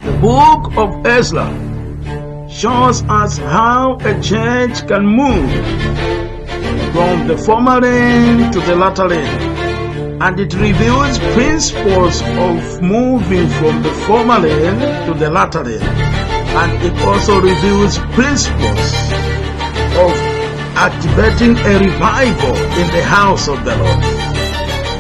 The book of Ezra shows us how a church can move from the former rain to the latter rain, and it reveals principles of moving from the former rain to the latter rain, and it also reveals principles of activating a revival in the house of the Lord.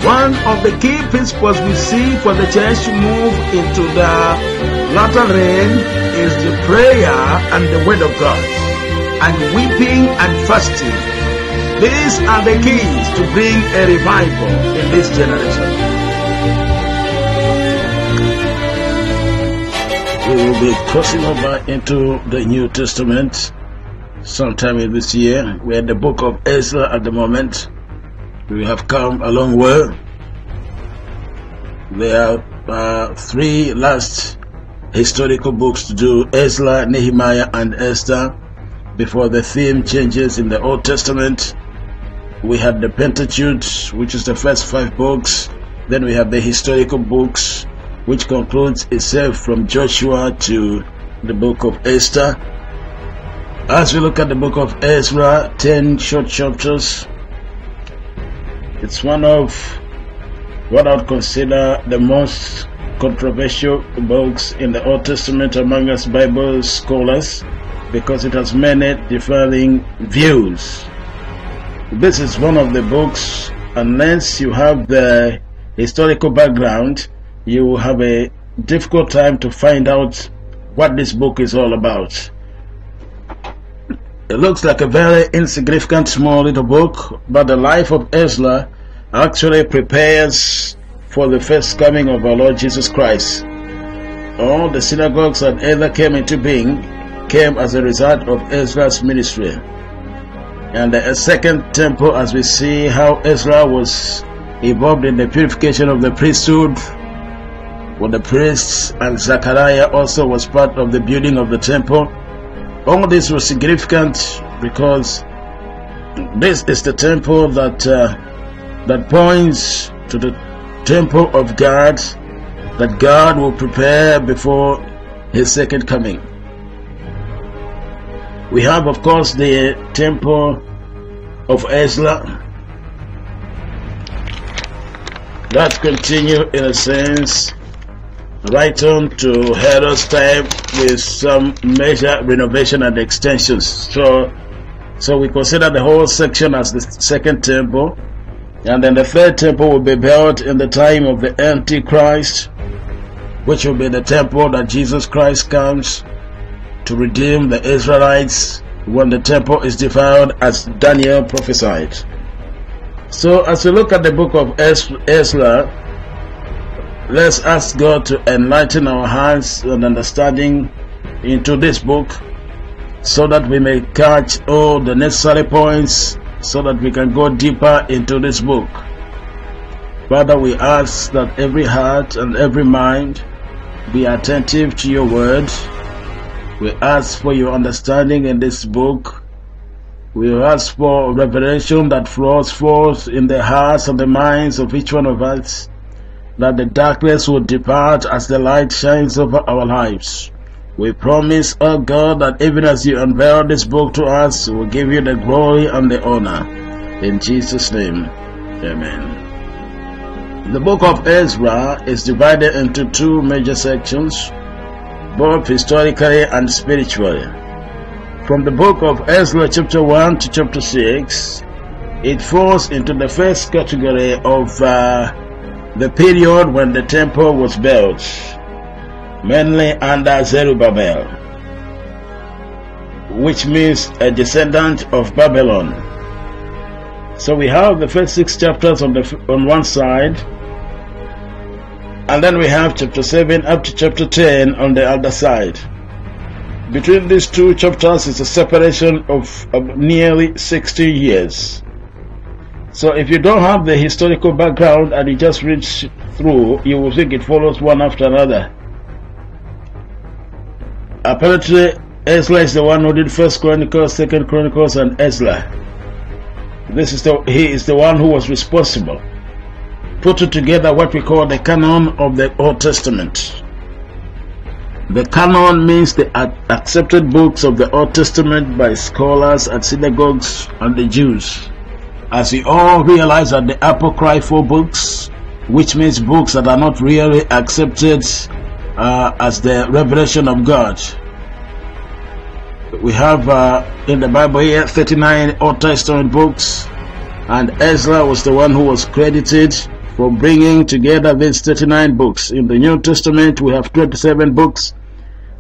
One of the key principles we see for the church to move into the latter rain is the prayer and the word of God, and weeping and fasting. These are the keys to bring a revival in this generation. We will be crossing over into the New Testament sometime in this year. We're in the book of Ezra at the moment. We have come a long way. There are three last historical books to do: Ezra, Nehemiah, and Esther, before the theme changes in the Old Testament. We have the Pentateuch, which is the first 5 books. Then we have the historical books, which concludes itself from Joshua to the book of Esther. As we look at the book of Ezra, 10 short chapters, it's one of what I would consider the most controversial books in the Old Testament among us Bible scholars, because it has many differing views. This is one of the books, unless you have the historical background, you will have a difficult time to find out what this book is all about. It looks like a very insignificant small little book, but the life of Ezra actually prepares for the first coming of our Lord Jesus Christ. All the synagogues that ever came into being came as a result of Ezra's ministry. And the second temple, as we see how Ezra was involved in the purification of the priesthood with the priests, and Zechariah also was part of the building of the temple. All this was significant because this is the temple that points to the temple of God that God will prepare before His second coming. We have, of course, the temple of Ezra that continue in a sense right on to Herod's time with some major renovation and extensions. So we consider the whole section as the second temple, and then the third temple will be built in the time of the Antichrist, which will be the temple that Jesus Christ comes to redeem the Israelites when the temple is defiled, as Daniel prophesied. So as we look at the book of Ezra, let's ask God to enlighten our hearts and understanding into this book, so that we may catch all the necessary points, so that we can go deeper into this book. Father, we ask that every heart and every mind be attentive to your word. We ask for your understanding in this book. We ask for revelation that flows forth in the hearts and the minds of each one of us, that the darkness will depart as the light shines over our lives. We promise, oh God, that even as you unveil this book to us, we will give you the glory and the honor. In Jesus' name, amen. The book of Ezra is divided into 2 major sections, both historically and spiritually. From the book of Ezra chapter 1 to chapter 6, it falls into the first category of the period when the temple was built, mainly under Zerubbabel, which means a descendant of Babylon. So we have the first 6 chapters on one side, and then we have chapter 7 up to chapter 10 on the other side. Between these 2 chapters is a separation of nearly 60 years. So if you don't have the historical background and you just read through, you will think it follows one after another. Apparently, Ezra is the one who did 1st Chronicles, 2nd Chronicles, and Ezra. He is the one who was responsible, putting together what we call the canon of the Old Testament. The canon means the accepted books of the Old Testament by scholars at synagogues and the Jews. As we all realize that the apocryphal books, which means books that are not really accepted as the revelation of God. We have in the Bible here 39 Old Testament books, and Ezra was the one who was credited for bringing together these 39 books. In the New Testament we have 27 books,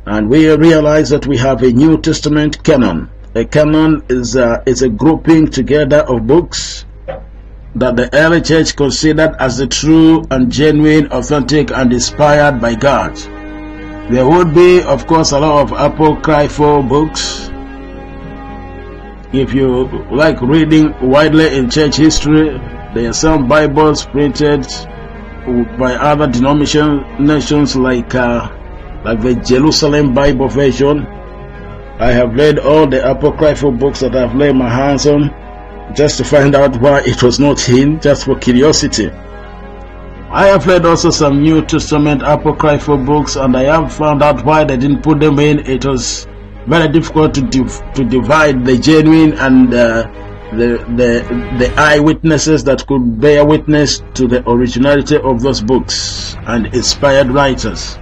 and we realize that we have a New Testament canon. A canon is a grouping together of books that the early church considered as the true and genuine, authentic and inspired by God. There would be, of course, a lot of apocryphal books. If you like reading widely in church history, there are some Bibles printed by other denominations like the Jerusalem Bible version. I have read all the apocryphal books that I've laid my hands on, just to find out why it was not in, just for curiosity. I have read also some New Testament apocryphal books, and I have found out why they didn't put them in. It was very difficult to divide the genuine and the eyewitnesses that could bear witness to the originality of those books and inspired writers.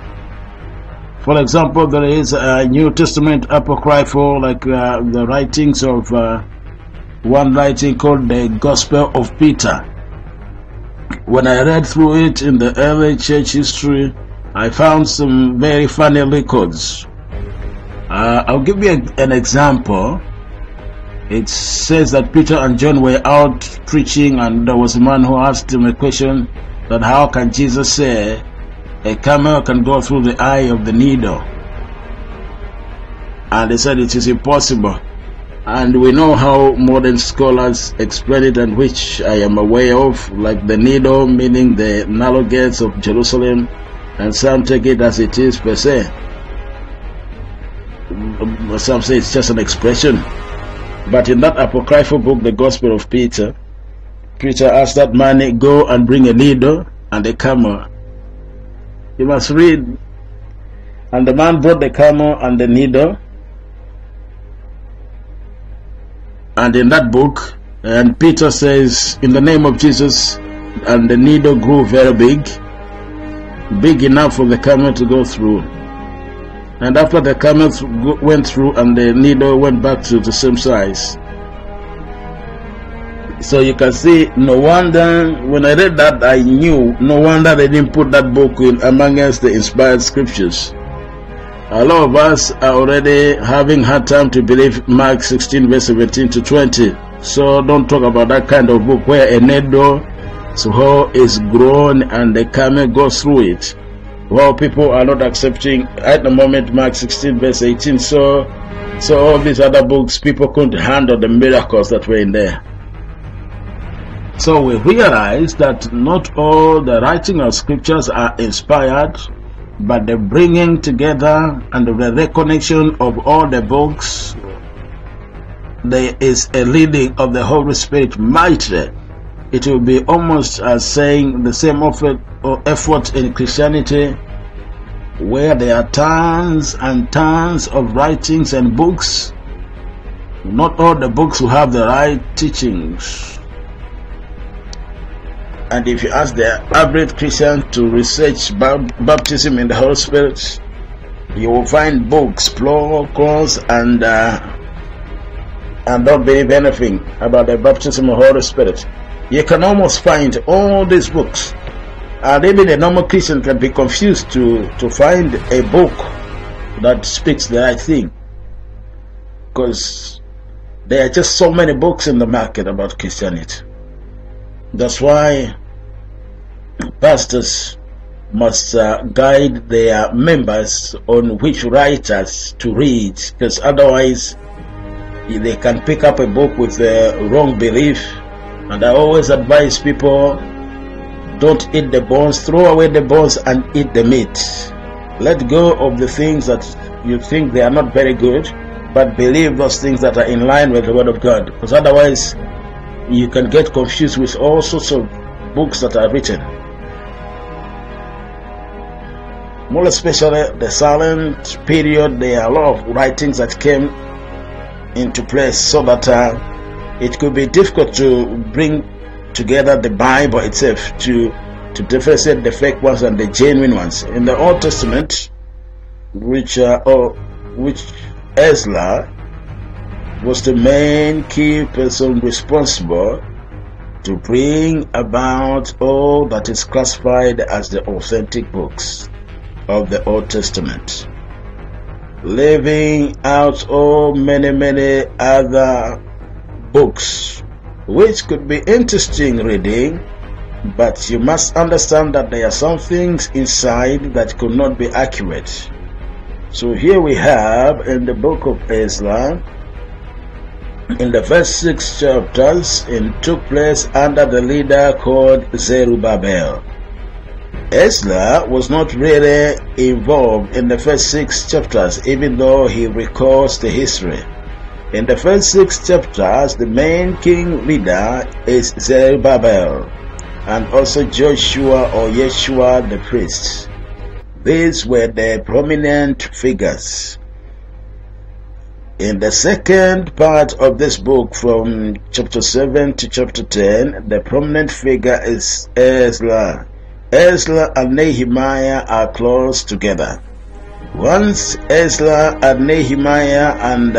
For example, there is a New Testament apocryphal, like the writings of one writing called the Gospel of Peter. When I read through it in the early church history, I found some very funny records. I'll give you an example. It says that Peter and John were out preaching, and there was a man who asked him a question, that how can Jesus say a camel can go through the eye of the needle? And they said it is impossible. And we know how modern scholars explain it, and which I am aware of, like the needle meaning the narrow gates of Jerusalem, and some take it as it is per se. Some say it's just an expression. But in that apocryphal book, the Gospel of Peter, Peter asked that man, go and bring a needle and a camel. You must read. And the man brought the camel and the needle. And in that book, and Peter says, in the name of Jesus, and the needle grew very big enough for the camel to go through. And after the camel went through, and the needle went back to the same size. So you can see, no wonder, when I read that, I knew, no wonder they didn't put that book in amongst the inspired scriptures. A lot of us are already having hard time to believe Mark 16 verse 17 to 20. So don't talk about that kind of book where a needle is grown and the camel goes through it. Well, people are not accepting at the moment Mark 16 verse 18. So all these other books, people couldn't handle the miracles that were in there. So we realize that not all the writing of scriptures are inspired, but the bringing together and the reconnection of all the books, there is a leading of the Holy Spirit mightily. It will be almost as saying the same effort in Christianity, where there are tons and tons of writings and books. Not all the books will have the right teachings. And if you ask the average Christian to research baptism in the Holy Spirit, you will find books, plural, and don't believe anything about the baptism of the Holy Spirit. You can almost find all these books, and even a normal Christian can be confused to find a book that speaks the right thing, because there are just so many books in the market about Christianity. That's why pastors must guide their members on which writers to read, because otherwise they can pick up a book with a wrong belief. And I always advise people, don't eat the bones, throw away the bones and eat the meat. Let go of the things that you think they are not very good, but believe those things that are in line with the Word of God, because otherwise you can get confused with all sorts of books that are written. more especially the silent period. There are a lot of writings that came into place so that it could be difficult to bring together the Bible itself to differentiate the fake ones and the genuine ones. In the Old Testament, which Ezra was the main key person responsible to bring about all that is classified as the authentic books of the Old Testament, leaving out many other books which could be interesting reading, but you must understand that there are some things inside that could not be accurate. So here we have in the book of Ezra, in the first 6 chapters, it took place under the leader called Zerubbabel. Ezra was not really involved in the first 6 chapters, even though he records the history. In the first 6 chapters, the main king leader is Zerubbabel, and also Joshua or Yeshua the priest. These were the prominent figures. In the second part of this book, from chapter 7 to chapter 10, the prominent figure is Ezra. Ezra and Nehemiah are close together. Once Ezra and Nehemiah and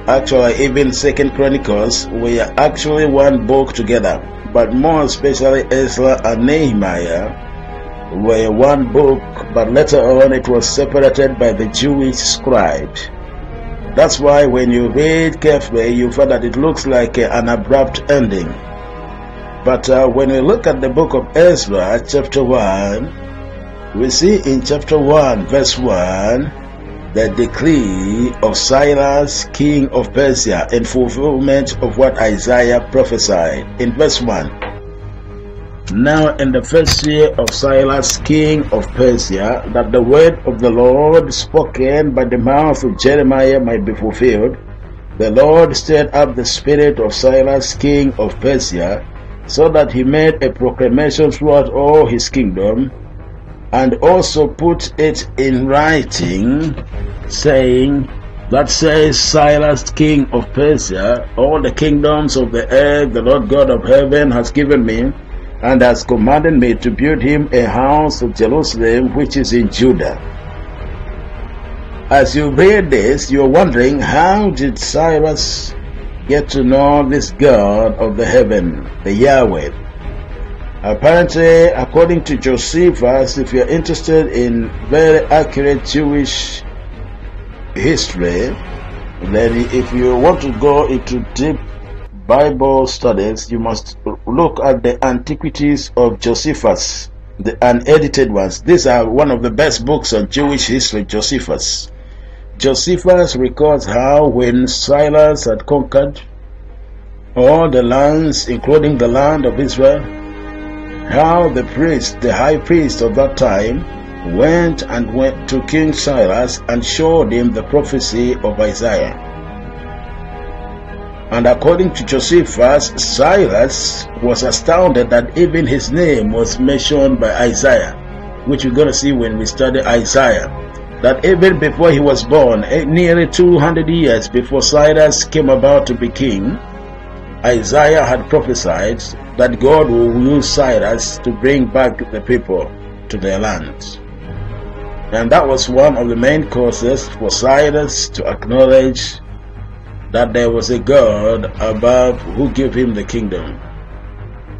actually even 2nd Chronicles were actually one book together, but more especially Ezra and Nehemiah were one book, but later on it was separated by the Jewish scribe. That's why when you read carefully, you find that it looks like an abrupt ending. But when we look at the book of Ezra, chapter 1, we see in chapter 1, verse 1, the decree of Cyrus, king of Persia, in fulfillment of what Isaiah prophesied. In verse 1, now in the first year of Cyrus, king of Persia, that the word of the Lord spoken by the mouth of Jeremiah might be fulfilled, the Lord stirred up the spirit of Cyrus, king of Persia, so that he made a proclamation throughout all his kingdom, and also put it in writing, saying, that says Cyrus, king of Persia, all the kingdoms of the earth the Lord God of heaven has given me, and has commanded me to build him a house of Jerusalem, which is in Judah. As you read this, you're wondering, how did Cyrus get to know this God of the heaven, the Yahweh? Apparently, according to Josephus, if you're interested in very accurate Jewish history, then if you want to go into deep Bible studies, you must look at the Antiquities of Josephus, the unedited ones. These are one of the best books on Jewish history, Josephus. Josephus records how when Cyrus had conquered all the lands, including the land of Israel, how the priest, the high priest of that time, went to King Cyrus and showed him the prophecy of Isaiah. And according to Josephus, Cyrus was astounded that even his name was mentioned by Isaiah, which we're going to see when we study Isaiah. That even before he was born, nearly 200 years before Cyrus came about to be king, Isaiah had prophesied that God will use Cyrus to bring back the people to their land. And that was one of the main causes for Cyrus to acknowledge that there was a God above who gave him the kingdom.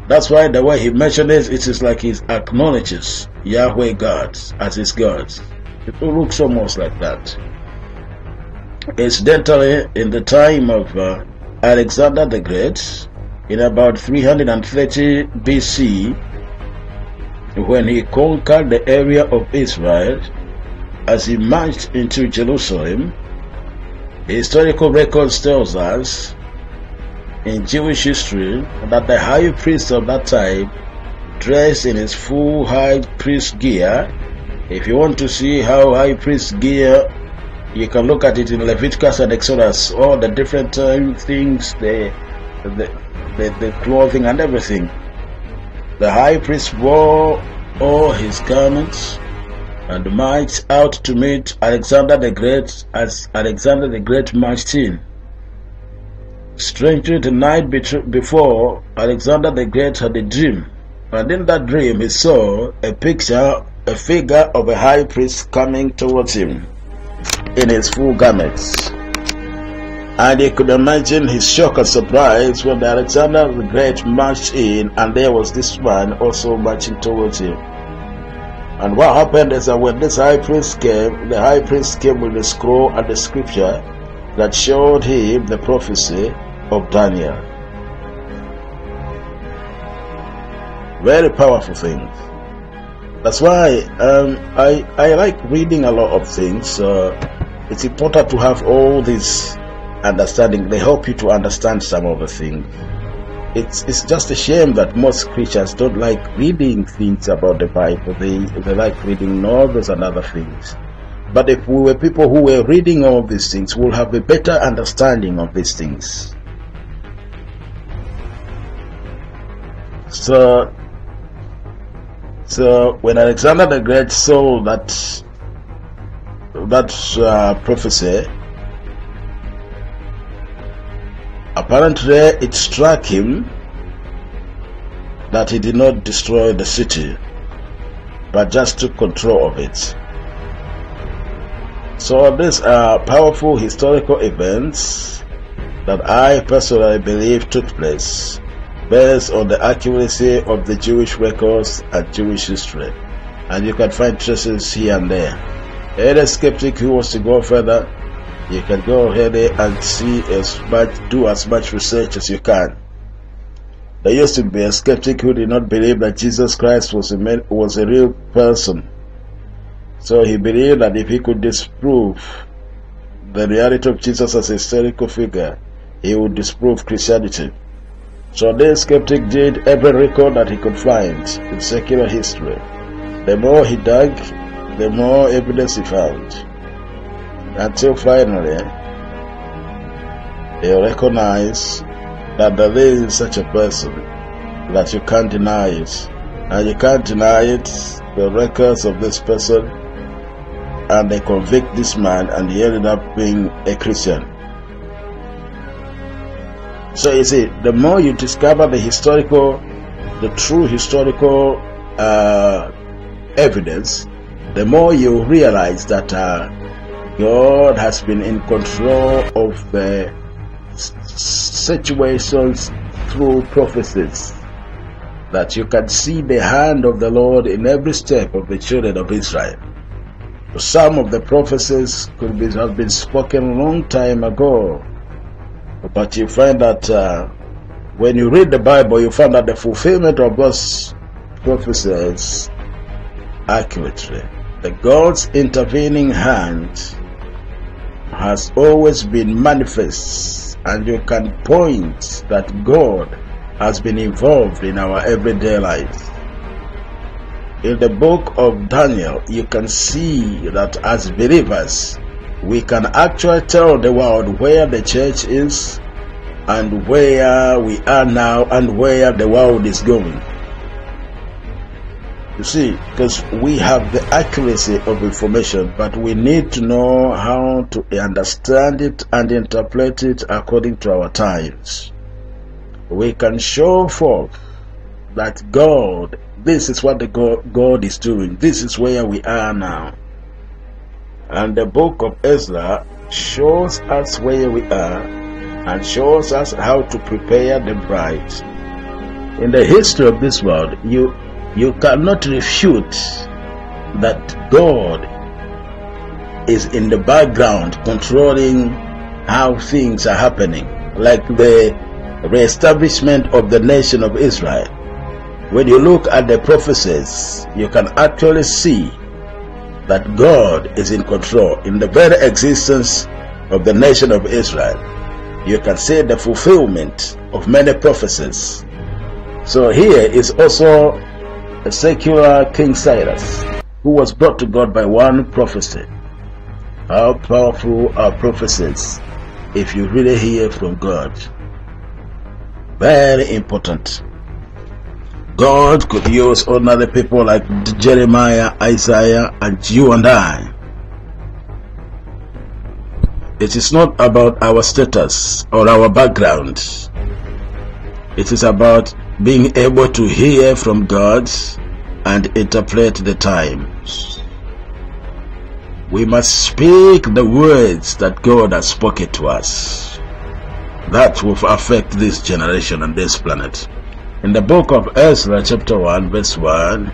That's why the way he mentioned it is like he acknowledges Yahweh God as his God. It looks almost like that. Incidentally, in the time of Alexander the Great, in about 330 BC, when he conquered the area of Israel, as he marched into Jerusalem, historical records tells us in Jewish history that the high priest of that time, dressed in his full high priest gear. If you want to see how high priest gear, you can look at it in Leviticus and Exodus, all the different things, the clothing and everything. The high priest wore all his garments, and marched out to meet Alexander the Great as Alexander the Great marched in. Strangely, the night before, Alexander the Great had a dream, and in that dream he saw a figure of a high priest coming towards him in his full garments. And he could imagine his shock and surprise when Alexander the Great marched in, and there was this man also marching towards him. And what happened is that when this high priest came, the high priest came with a scroll and the scripture that showed him the prophecy of Daniel. Very powerful things. That's why I like reading a lot of things. It's important to have all this understanding. They help you to understand some of the things. It's just a shame that most Christians don't like reading things about the Bible. They like reading novels and other things. But if we were people who were reading all these things, we'll have a better understanding of these things. So when Alexander the Great saw that prophecy, apparently it struck him that he did not destroy the city, but just took control of it. So these are powerful historical events that I personally believe took place based on the accuracy of the Jewish records and Jewish history. And you can find traces here and there. Any skeptic who wants to go further, you can go ahead and do as much research as you can. There used to be a skeptic who did not believe that Jesus Christ was a real person. So he believed that if he could disprove the reality of Jesus as a historical figure, he would disprove Christianity. So this skeptic did every record that he could find in secular history. The more he dug, the more evidence he found, until finally he recognized that there is such a person, that you can't deny it. And you can't deny it, the records of this person, and they convict this man, and he ended up being a Christian. So you see, the more you discover the true historical evidence, the more you realize that God has been in control of the situations through prophecies. That you can see the hand of the Lord in every step of the children of Israel. Some of the prophecies have been spoken a long time ago. But you find that when you read the Bible, you find that the fulfillment of those prophecies accurately. The God's intervening hand has always been manifest, and you can point that God has been involved in our everyday lives. In the book of Daniel, you can see that as believers, we can actually tell the world where the church is and where we are now and where the world is going. You see, because we have the accuracy of information, but we need to know how to understand it and interpret it according to our times. We can show forth that God, this is what God is doing. This is where we are now. And the book of Ezra shows us where we are and shows us how to prepare the bride. In the history of this world, you cannot refute that God is in the background controlling how things are happening, like the re-establishment of the nation of Israel. When you look at the prophecies, you can actually see that God is in control in the very existence of the nation of Israel. You can see the fulfillment of many prophecies. So here is also a secular King Cyrus, who was brought to God by one prophecy. How powerful are prophecies if you really hear from God? Very important. God could use ordinary people like Jeremiah, Isaiah, and you and I. It is not about our status or our background. It is about being able to hear from God and interpret the times. We must speak the words that God has spoken to us. That will affect this generation and this planet. In the book of Ezra chapter 1 verse 1,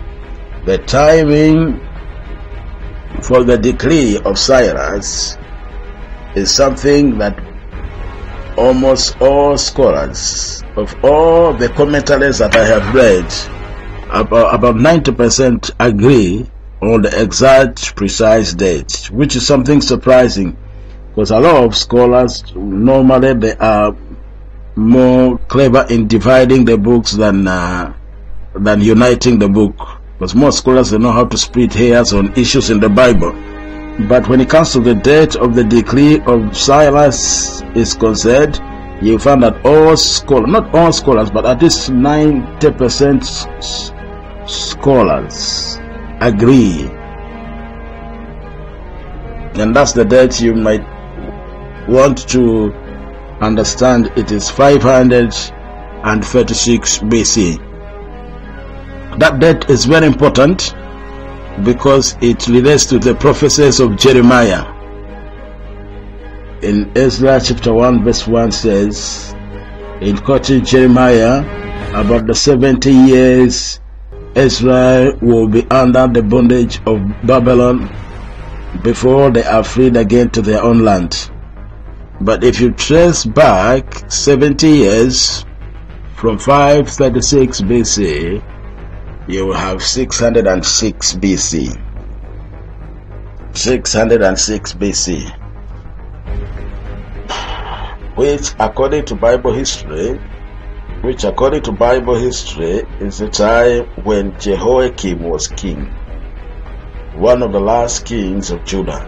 the timing for the decree of Cyrus is something that almost all scholars of all the commentaries that I have read, about 90% agree on the exact precise date, which is something surprising, because a lot of scholars normally they are more clever in dividing the books than uniting the book, because most scholars they know how to split hairs on issues in the Bible. But when it comes to the date of the decree of Cyrus is concerned, you find that all scholars, not all scholars, but at least 90% scholars agree. And that's the date you might want to understand. It is 536 BC. That date is very important because it relates to the prophecies of Jeremiah. In Ezra chapter 1 verse 1 says, in quoting Jeremiah, about the 70 years Israel will be under the bondage of Babylon before they are freed again to their own land. But if you trace back 70 years from 536 BC, you will have 606 BC. 606 BC. Which according to Bible history is the time when Jehoiakim was king, one of the last kings of Judah.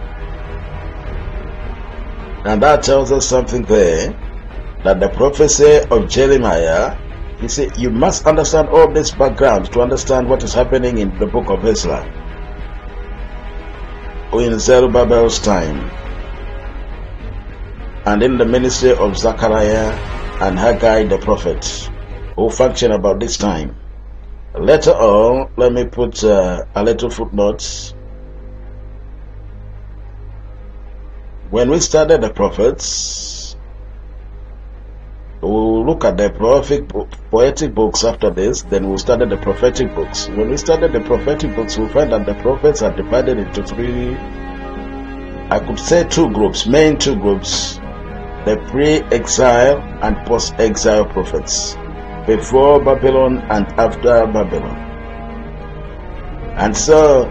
And that tells us something there, that the prophecy of Jeremiah, you see, you must understand all this background to understand what is happening in the book of Ezra, or in Zerubbabel's time, and in the ministry of Zechariah and Haggai the prophet, who function about this time. Later on, let me put a little footnote. When we studied the prophets, we'll look at the poetic books after this, then we'll study the prophetic books. When we studied the prophetic books, we'll find that the prophets are divided into three, I could say two groups, main two groups: the pre-exile and post-exile prophets, before Babylon and after Babylon. And so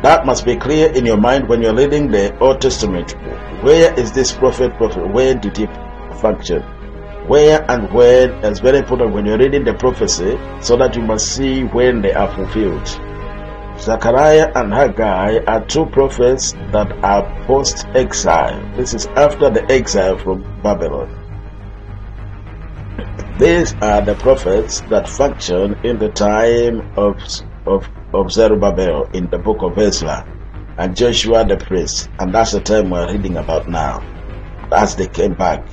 that must be clear in your mind when you're reading the Old Testament. Where is this prophet? Where did he function? Where and when is very important when you're reading the prophecy, so that you must see when they are fulfilled. Zechariah and Haggai are two prophets that are post-exile. This is after the exile from Babylon. These are the prophets that function in the time of Zerubbabel in the book of Ezra and Joshua the priest, and that's the time we're reading about now, as they came back.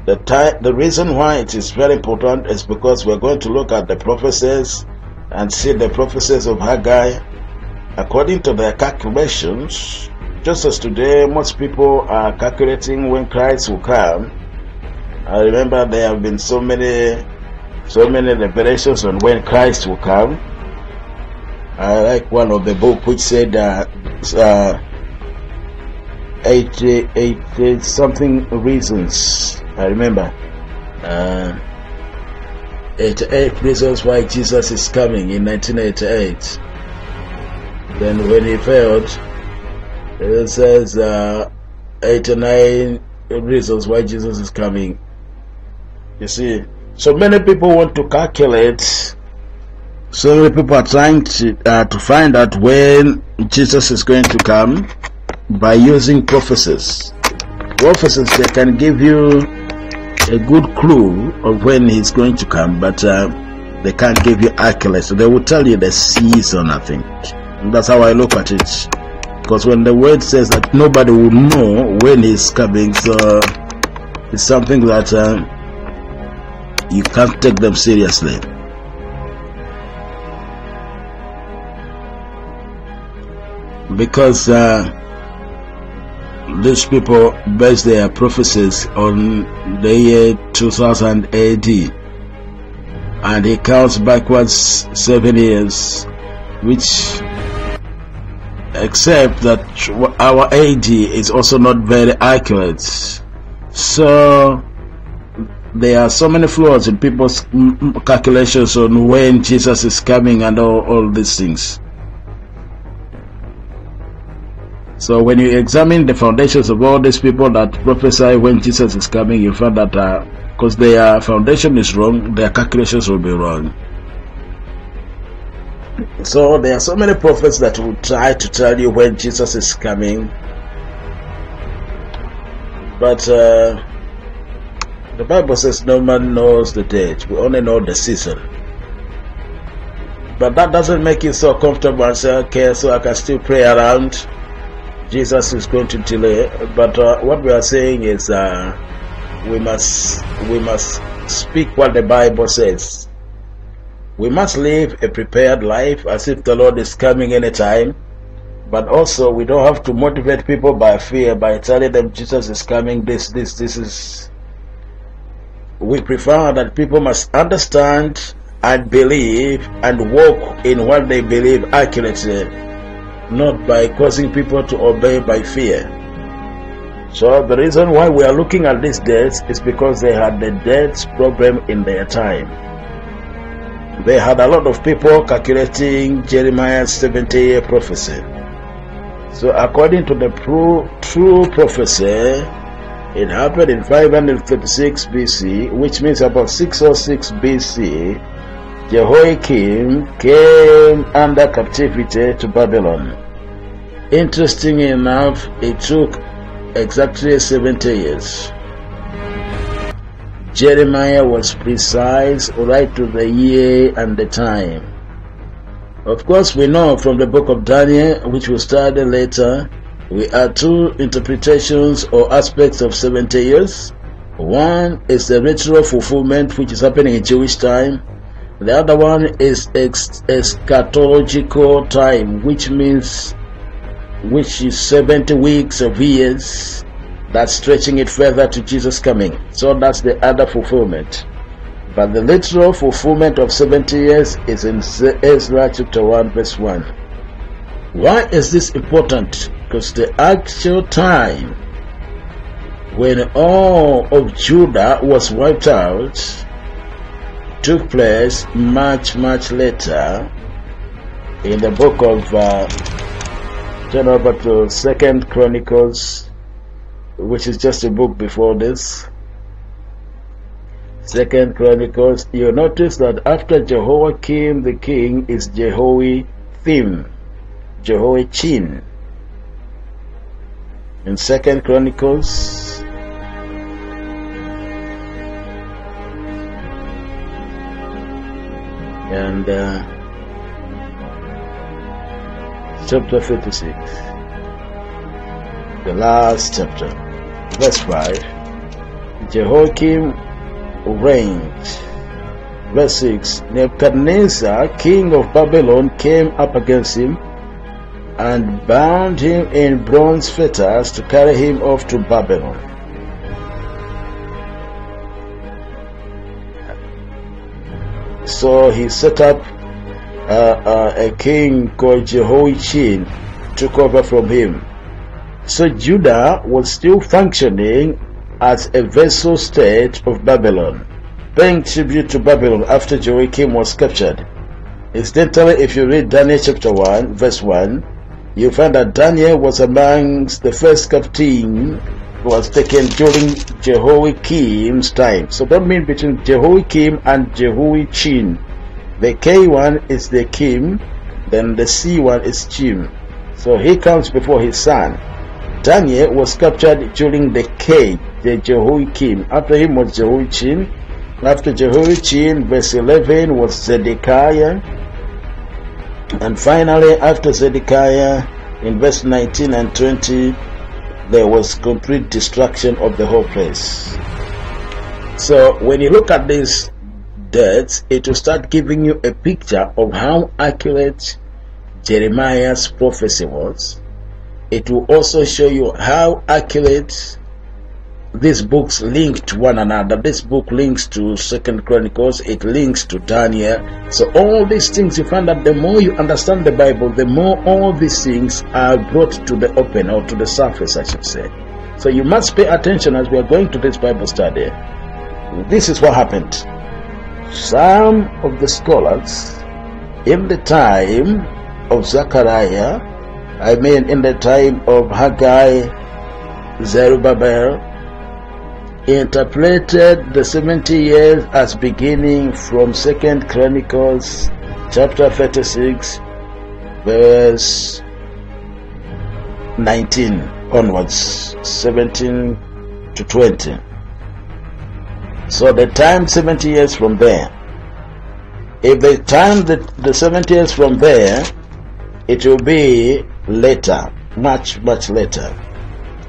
The reason why it is very important is because we're going to look at the prophecies and see the prophecies of Haggai according to their calculations. Just as today most people are calculating when Christ will come. I remember there have been so many revelations on when Christ will come. I like one of the book which said 80 something reasons. I remember 88 reasons why Jesus is coming in 1988. Then when he failed, it says 89 reasons why Jesus is coming. You see, so many people want to calculate. So many people are trying to find out when Jesus is going to come by using prophecies. Prophecies, they can give you a good clue of when he's going to come, but They can't give you accurate. So they will tell you the season, I think. And that's how I look at it. Because when the word says that nobody will know when he's coming, so it's something that you can't take them seriously. Because these people base their prophecies on the year 2000 AD, and he counts backwards 7 years, which, except that our AD is also not very accurate. So there are so many flaws in people's calculations on when Jesus is coming and all these things. So when you examine the foundations of all these people that prophesy when Jesus is coming, you find that because their foundation is wrong, their calculations will be wrong. So there are so many prophets that will try to tell you when Jesus is coming, but the Bible says no man knows the date, we only know the season. But that doesn't make you so comfortable and say, okay, so I can still pray around. Jesus is going to delay. But what we are saying is we must speak what the Bible says. We must live a prepared life as if the Lord is coming anytime. But also we don't have to motivate people by fear, by telling them Jesus is coming, this is. We prefer that people must understand and believe and walk in what they believe accurately, not by causing people to obey by fear. So the reason why we are looking at these dates is because they had the dates problem in their time. They had a lot of people calculating Jeremiah's 70-year prophecy. So according to the true prophecy, it happened in 536 BC, which means about 606 BC, Jehoiakim came under captivity to Babylon. Interestingly enough, it took exactly 70 years. Jeremiah was precise right to the year and the time. Of course, we know from the book of Daniel, which we'll study later, we have two interpretations or aspects of 70 years. One is the literal fulfillment, which is happening in Jewish time. The other one is eschatological time, which is 70 weeks of years. That's stretching it further to Jesus coming. So that's the other fulfillment. But the literal fulfillment of 70 years is in Ezra chapter 1 verse 1. Why is this important? Because the actual time when all of Judah was wiped out took place much later in the book of turn over to 2nd Chronicles, which is just a book before this. 2nd Chronicles, you notice that after Jehoiakim the king is Jehoiachin. In 2nd Chronicles, and chapter 56, the last chapter, verse 5, Jehoiakim reigned. Verse 6, Nebuchadnezzar, king of Babylon, came up against him and bound him in bronze fetters to carry him off to Babylon. So he set up a king called Jehoiachin, took over from him. So Judah was still functioning as a vassal state of Babylon, paying tribute to Babylon after Jehoiakim was captured. Incidentally, if you read Daniel chapter 1 verse 1, you find that Daniel was amongst the first captain who was taken during Jehoiakim's time. So that means between Jehoiakim and Jehoiachin, the K one is the Kim, then the C one is Chim. So he comes before his son. Daniel was captured during the K, the Jehoiakim. After him was Jehoiachin, After Jehoiachin, verse 11 was Zedekiah. And finally, after Zedekiah, in verse 19 and 20, there was complete destruction of the whole place. So when you look at these dates, it will start giving you a picture of how accurate Jeremiah's prophecy was. It will also show you how accurate these books link to one another. This book links to 2nd Chronicles, it links to Daniel. So all these things, you find that the more you understand the Bible, the more all these things are brought to the open, or to the surface, I should say. So you must pay attention as we are going to this Bible study. This is what happened. Some of the scholars in the time of Zechariah, in the time of Haggai, Zerubbabel, interpreted the 70 years as beginning from 2nd Chronicles chapter 36 verse 19 onwards, 17 to 20. So the time 70 years from there. If they time the 70 years from there, it will be later, much later.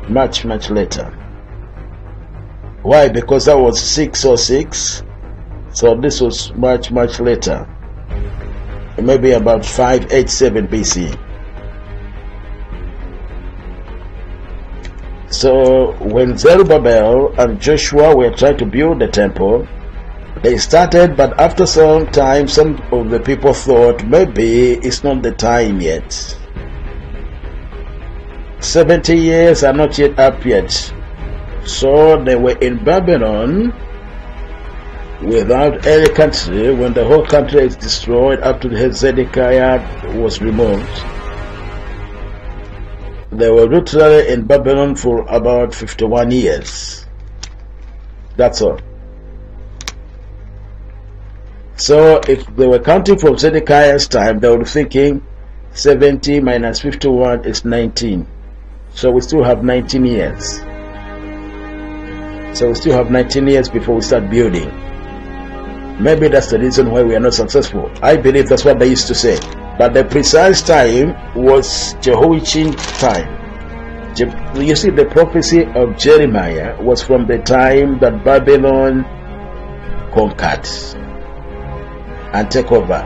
Much later. Why? Because that was 606. So this was much later. Maybe about 587 BC. So when Zerubbabel and Joshua were trying to build the temple, they started, but after some time, some of the people thought maybe it's not the time yet. 70 years are not yet up yet. So they were in Babylon without any country. When the whole country is destroyed after Zedekiah was removed, they were literally in Babylon for about 51 years. That's all. So if they were counting from Zedekiah's time, they were thinking 70 minus 51 is 19. So we still have 19 years. So we still have 19 years before we start building. Maybe that's the reason why we are not successful. I believe that's what they used to say. But the precise time was Jehoiachin time. You see, the prophecy of Jeremiah was from the time that Babylon conquered and take over,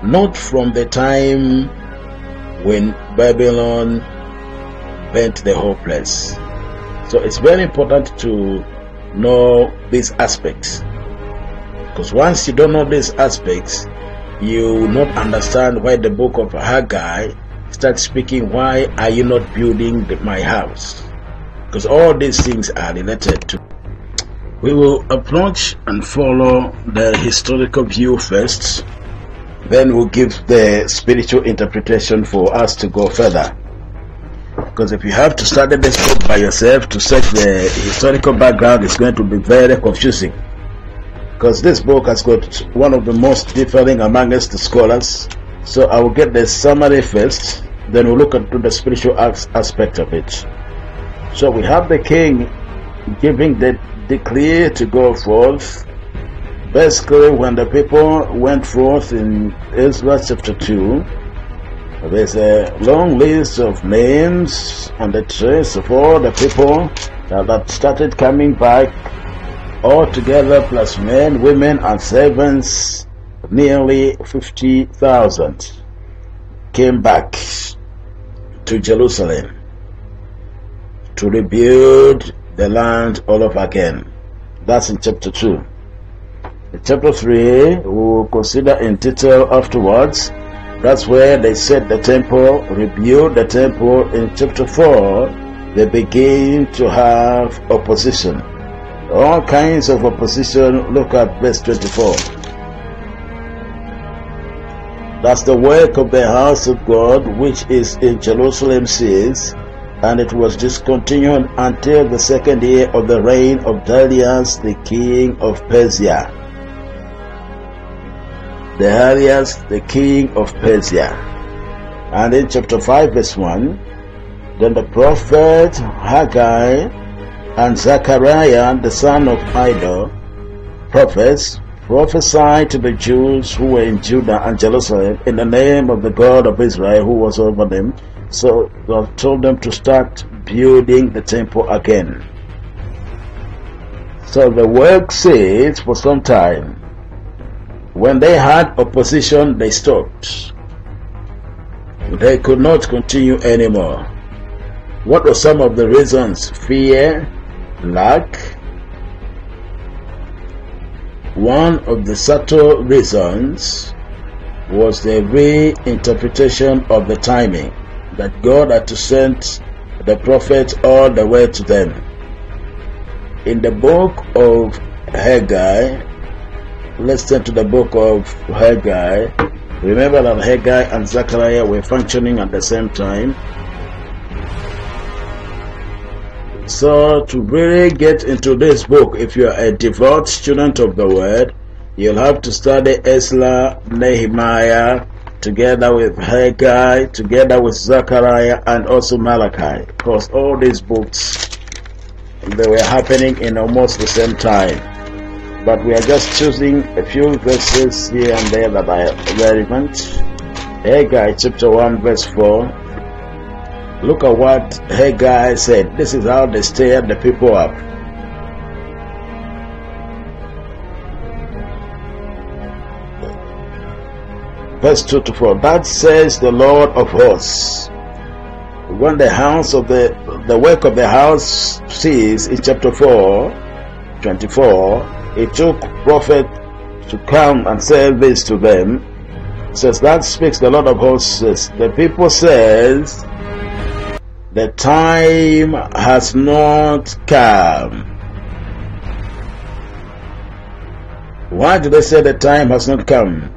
not from the time when Babylon burnt the whole place. So it's very important to know these aspects, because once you don't know these aspects, you will not understand why the book of Haggai starts speaking, why are you not building my house? Because all these things are related to. We will approach and follow the historical view first, then we'll give the spiritual interpretation for us to go further. Because if you have to study this book by yourself to search the historical background, it's going to be very confusing. Because this book has got one of the most differing amongst the scholars. So I will get the summary first, then we'll look into the spiritual aspect of it. So we have the king giving the decree to go forth. Basically, when the people went forth in Ezra chapter 2, there's a long list of names and the trace of all the people that started coming back all together, plus men, women, and servants. Nearly 50,000 came back to Jerusalem to rebuild the land all over again. That's in chapter 2. In chapter 3, we will consider in detail afterwards. That's where they set the temple, rebuild the temple. In chapter 4, they begin to have opposition. All kinds of opposition. Look at verse 24. That's the work of the house of God which is in Jerusalem says, and it was discontinued until the 2nd year of the reign of Darius the king of Persia. Darius the king of Persia. And in chapter 5 verse 1, then the prophet Haggai and Zechariah the son of Iddo prophets prophesied to the Jews who were in Judah and Jerusalem in the name of the God of Israel who was over them. So God told them to start building the temple again. So the work ceased for some time. When they had opposition, they stopped. They could not continue anymore. What were some of the reasons? Fear, lack. One of the subtle reasons was the reinterpretation of the timing, that God had to send the prophet all the way to them. In the book of Haggai, let's turn to the book of Haggai. Remember that Haggai and Zechariah were functioning at the same time. So to really get into this book, if you are a devout student of the word, you'll have to study Ezra, Nehemiah, together with Haggai, together with Zechariah, and also Malachi, because all these books, they were happening in almost the same time. But we are just choosing a few verses here and there that are relevant. Haggai chapter 1 verse 4. Look at what Haggai said. This is how they stirred the people up. Verse 2 to 4. That says the Lord of hosts. When the house of the work of the house ceased in chapter 4:24, it took prophet to come and say this to them. It says, that speaks the Lord of hosts. The people says, the time has not come. Why do they say the time has not come?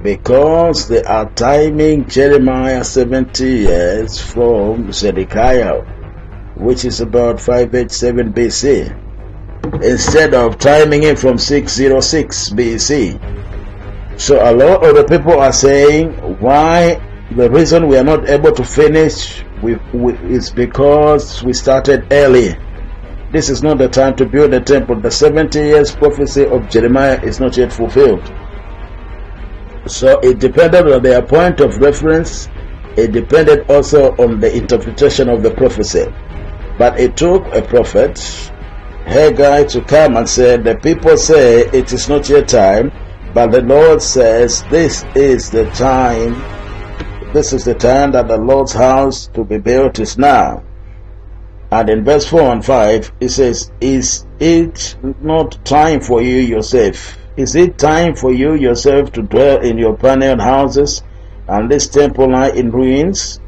Because they are timing Jeremiah 70 years from Zedekiah, which is about 587 BC, instead of timing it from 606 BC. So a lot of the people are saying, why the reason we are not able to finish is because we started early. This is not the time to build the temple. The 70 years prophecy of Jeremiah is not yet fulfilled. So it depended on their point of reference. It depended also on the interpretation of the prophecy. But it took a prophet, Haggai, to come and say, the people say it is not yet time, but the Lord says this is the time. This is the time that the Lord's house to be built is now. And in verse 4 and 5, it says, is it not time for you yourself? Is it time for you yourself to dwell in your paneled houses, and this temple lie in ruins?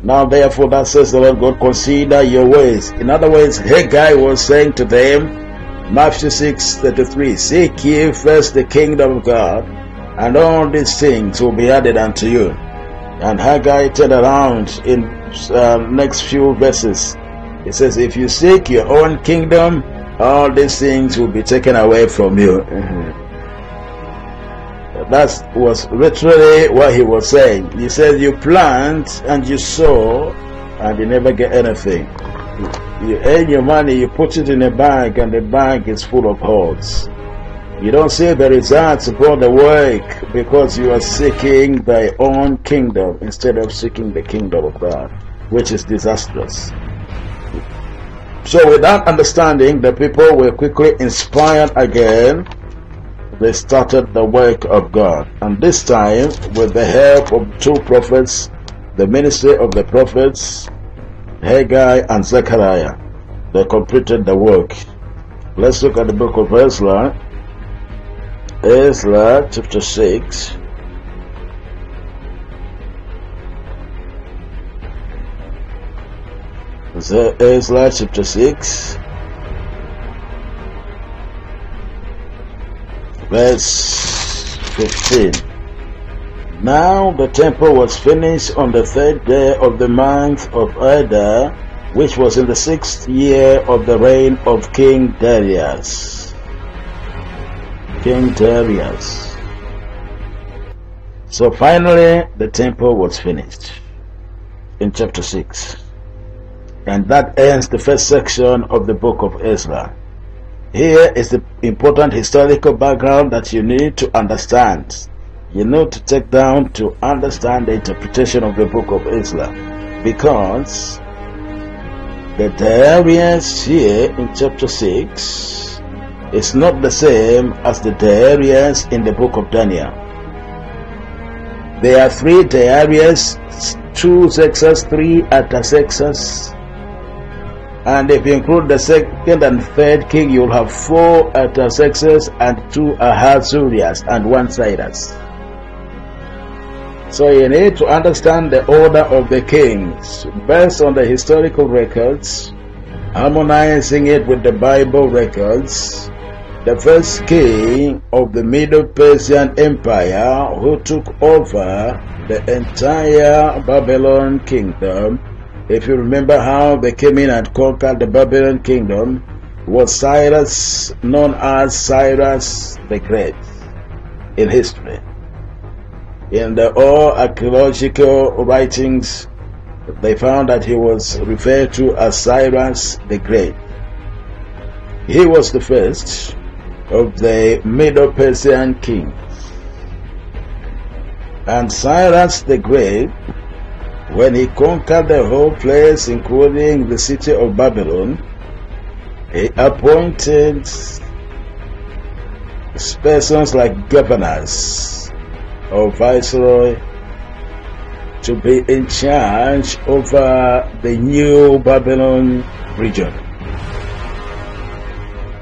Now therefore, that says the Lord God, consider your ways. In other words, Haggai was saying to them, Matthew 6:33, seek ye first the kingdom of God, and all these things will be added unto you. And Haggai turned around in next few verses. It says, if you seek your own kingdom, all these things will be taken away from you. That was literally what he was saying. He said, you plant and you sow, and you never get anything. You earn your money, you put it in a bank, and the bank is full of holes. You don't see the results upon the work because you are seeking thy own kingdom instead of seeking the kingdom of God, which is disastrous. So with that understanding, the people were quickly inspired again. They started the work of God. And this time, with the help of two prophets, the ministry of the prophets, Haggai and Zechariah, they completed the work. Let's look at the book of Ezra. Ezra chapter 6. Ezra chapter 6. Verse 15. Now the temple was finished on the 3rd day of the month of Adar, which was in the 6th year of the reign of King Darius. King Darius. So finally the temple was finished in chapter 6. And that ends the first section of the book of Ezra. Here is the important historical background that you need to understand. You need to take down to understand the interpretation of the book of Ezra, because the Darius here in chapter 6 is not the same as the Darius in the book of Daniel. There are 3 Darius, 2 Xerxes, 3 Artaxerxes, and if you include the second and third king, you'll have 4 Artaxerxes and 2 Ahasuerus and 1 Cyrus. So you need to understand the order of the kings based on the historical records, harmonizing it with the Bible records. The first king of the Medo-Persian Empire, who took over the entire Babylon kingdom, if you remember how they came in and conquered the Babylon kingdom, was Cyrus, known as Cyrus the Great in history. In the all archaeological writings, they found that he was referred to as Cyrus the Great. He was the first of the Medo-Persian kings. And Cyrus the Great, when he conquered the whole place, including the city of Babylon, he appointed persons like governors or viceroy to be in charge over the new Babylon region.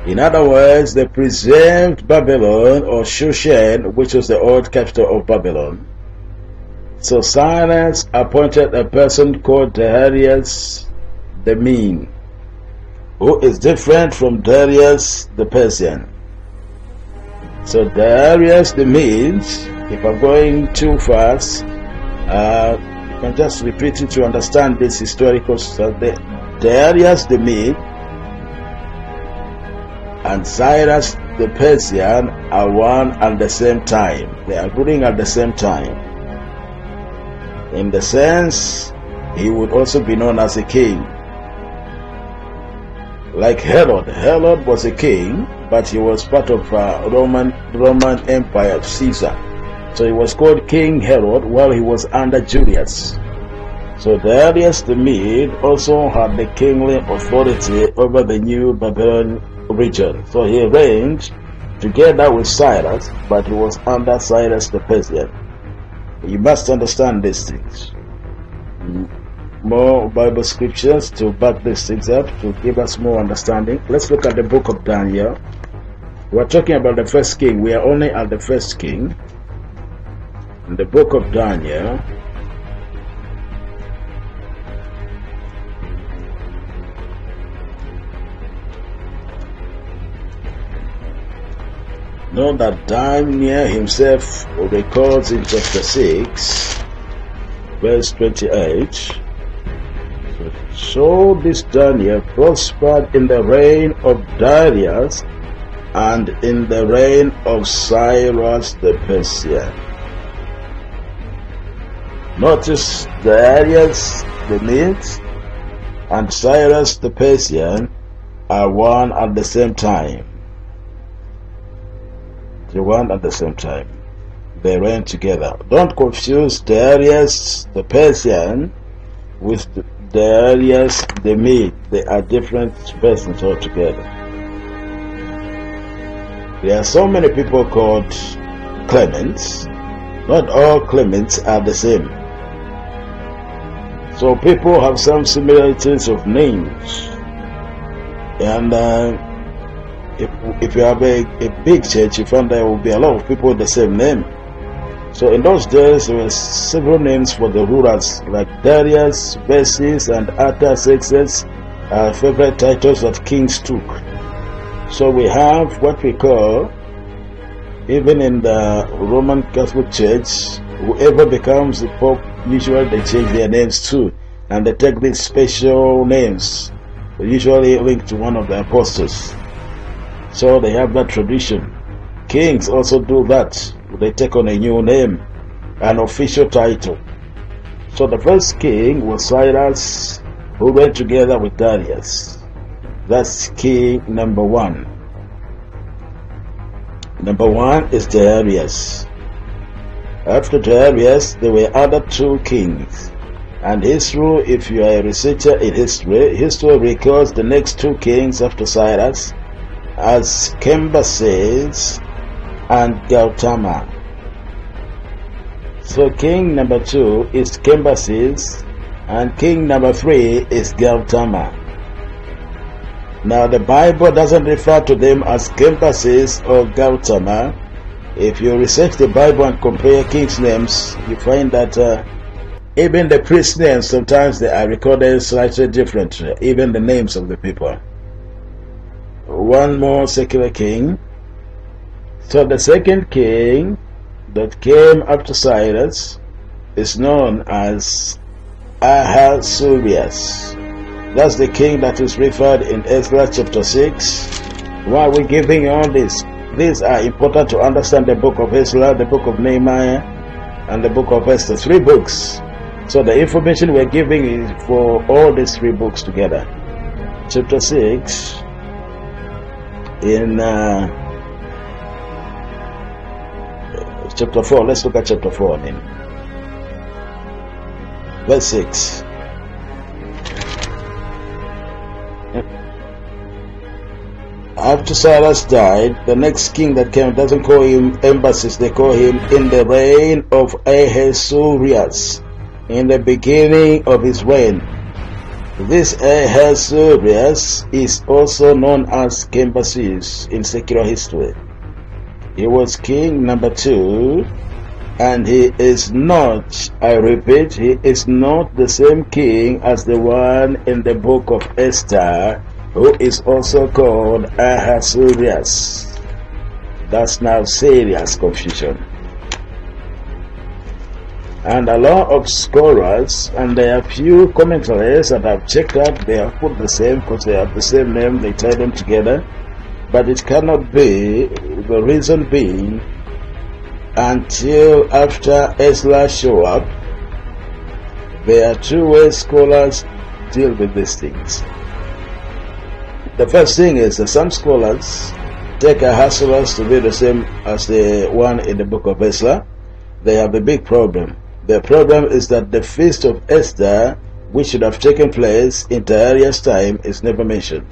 In other words, they preserved Babylon, or Shushan, which was the old capital of Babylon. So Cyrus appointed a person called Darius the Mede, who is different from Darius the Persian. So Darius the Mede, if I'm going too fast, you can just repeat it to understand this historical stuff. Darius the Mede and Cyrus the Persian are one at the same time. They are ruling at the same time. In the sense, he would also be known as a king. Like Herod. Herod was a king, but he was part of Roman Empire of Caesar. So he was called King Herod while he was under Julius. So Darius the Mede also had the kingly authority over the new Babylon region. So he reigned together with Cyrus, but he was under Cyrus the Persian. You must understand these things. More Bible scriptures to back these things up, to give us more understanding. Let's look at the book of Daniel. We're talking about the first king. We are only at the first king. In the book of Daniel, know that Daniel himself records in chapter 6, verse 28, so this Daniel prospered in the reign of Darius and in the reign of Cyrus the Persian. Notice Darius the Mede and Cyrus the Persian are one at the same time. They one at the same time. They reign together. Don't confuse Darius the Persian with Darius the Mede. They are different persons altogether. There are so many people called Clements. Not all Clements are the same. So people have some similarities of names. And if you have a big church, you find there will be a lot of people with the same name. So in those days, there were several names for the rulers, like Darius, Verses, and Artaxerxes, favorite titles that kings took. So we have what we call, even in the Roman Catholic Church, whoever becomes the Pope, usually they change their names too, and they take these special names, usually linked to one of the apostles. So they have that tradition. Kings also do that. They take on a new name, an official title. So the first king was Cyrus, who went together with Darius. That's king number 1. Number 1 is Darius. After Darius, there were other 2 kings. And history, if you are a researcher in history records the next 2 kings after Cyrus as Cambyses and Gautama. So king number 2 is Cambyses, and king number 3 is Gautama. Now the Bible doesn't refer to them as Cambyses or Gautama. If you research the Bible and compare kings' names, you find that even the priest names, sometimes they are recorded slightly different, even the names of the people. One more secular king. So the second king that came after Cyrus is known as Ahasuerus. That's the king that is referred in Ezra chapter 6. Why are we giving you all this? These are important to understand the book of Ezra, the book of Nehemiah, and the book of Esther. 3 books. So the information we're giving is for all these 3 books together. Chapter 6 in chapter 4. Let's look at chapter 4 then. Verse 6. After Cyrus died, the next king that came doesn't call him embassies, they call him in the reign of Ahasuerus, in the beginning of his reign. This Ahasuerus is also known as Cambyses in secular history. He was king number 2, and he is not, I repeat, he is not the same king as the one in the book of Esther, who is also called Ahasuerus. That's now serious confusion. And a lot of scholars, and there are few commentaries that I've checked out, they have put the same, because they have the same name, they tie them together. But it cannot be, the reason being, until after Ezra show up, there are 2 ways scholars deal with these things. The first thing is that some scholars take Ahasuerus to be the same as the one in the book of Ezra. They have a big problem. The problem is that the feast of Esther, which should have taken place in Darius' time, is never mentioned.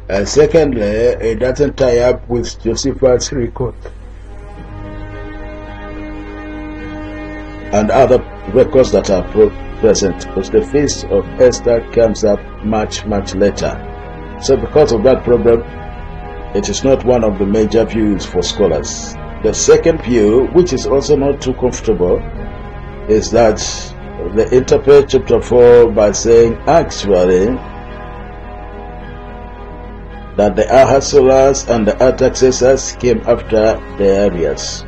And secondly, it doesn't tie up with Josephus' record and other records that are present, because the feast of Esther comes up much later. So because of that problem, it is not one of the major views for scholars. The second view, which is also not too comfortable, is that they interpret chapter 4 by saying actually that the Ahasuerus and the Artaxerxes came after Darius,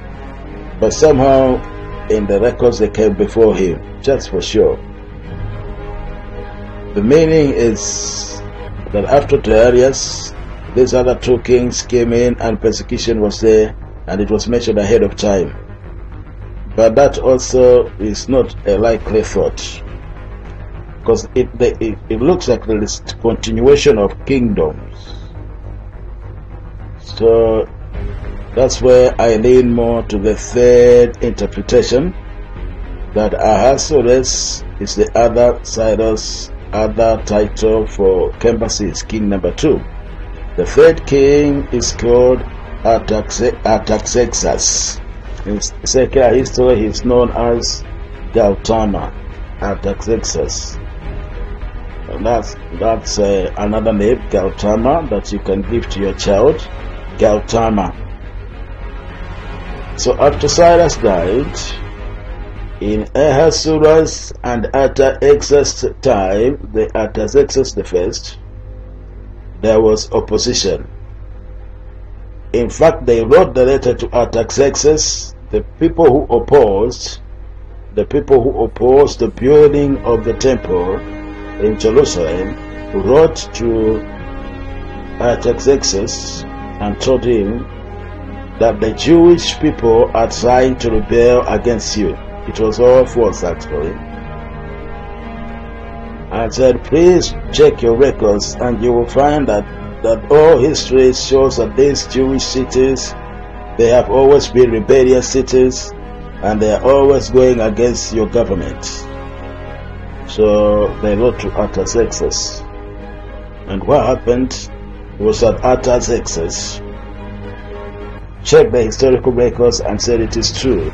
but somehow in the records they came before him, just for sure. The meaning is that after Darius, these other 2 kings came in and persecution was there, and it was mentioned ahead of time. But that also is not a likely thought, because it looks like there is continuation of kingdoms. So that's where I lean more to the third interpretation, that Ahasuerus is the other Cyrus, other title for Cambyses, king number 2. The third king is called Artaxerxes. In secular history, he is known as Gautama. Artaxerxes. And that's another name, Gautama, that you can give to your child. Gautama. So after Cyrus died, in Ahasuerus and Artaxerxes' time, the Artaxerxes the first, there was opposition. In fact, they wrote the letter to Artaxerxes. The people who opposed the building of the temple in Jerusalem wrote to Artaxerxes and told him that the Jewish people are trying to rebel against you. It was all false, actually. And said, please check your records and you will find that that all history shows that these Jewish cities, they have always been rebellious cities, and they are always going against your government. So they wrote to Artaxerxes. And what happened was that Artaxerxes checked the historical records and said it is true.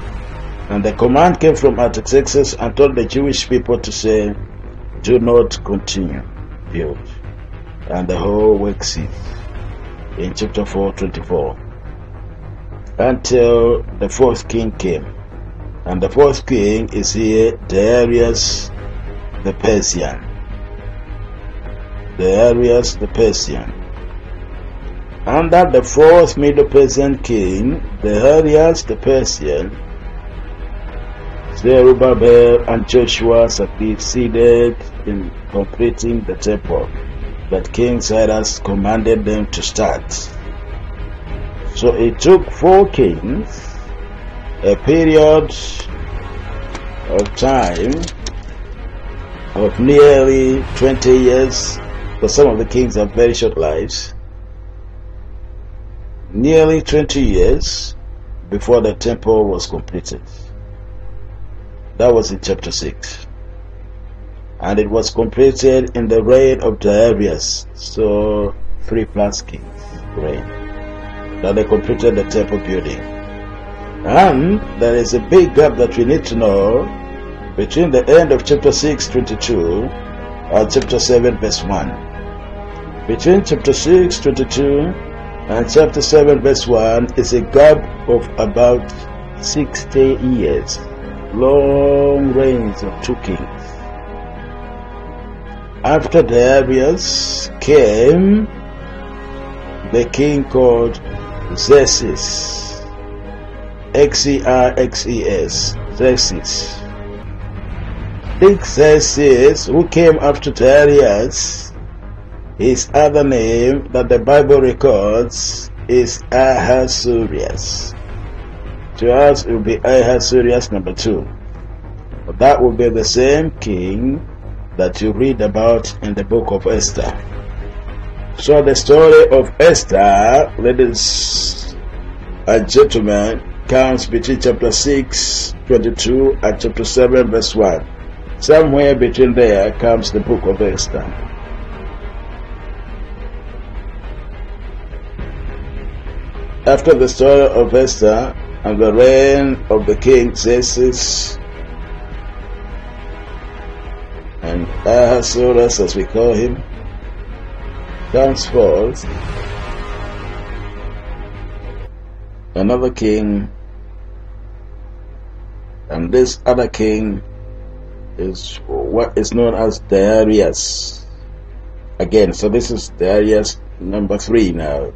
And the command came from Artaxerxes and told the Jewish people to say, do not continue build. And the whole work ceased in chapter 4:24 until the fourth king came. And the fourth king is here, Darius the Persian. Darius the Persian. Under the fourth Medo-Persian king, Darius the Persian, Zerubbabel and Joshua succeeded in completing the temple that King Cyrus commanded them to start. So it took 4 kings, a period of time of nearly 20 years, because some of the kings have very short lives, nearly 20 years before the temple was completed. That was in chapter 6. And it was completed in the reign of Darius, so 3+ kings reign, that they completed the temple building. And there is a big gap that we need to know between the end of chapter 6:22 and chapter 7 verse 1. Between chapter 6:22 and chapter 7 verse 1 is a gap of about 60 years. Long reigns of 2 kings. After Darius came the king called Xerxes. Xerxes. Xerxes. Big Xerxes, who came after Darius, his other name that the Bible records is Ahasuerus. To us, it will be Ahasuerus number 2. But that will be the same king that you read about in the book of Esther. So the story of Esther, ladies and gentlemen, comes between chapter 6:22 and chapter 7 verse 1. Somewhere between there comes the book of Esther. After the story of Esther and the reign of the king Xerxes and Ahasuerus, as we call him, comes forth another king, and this other king is what is known as Darius. Again, so this is Darius number 3 now.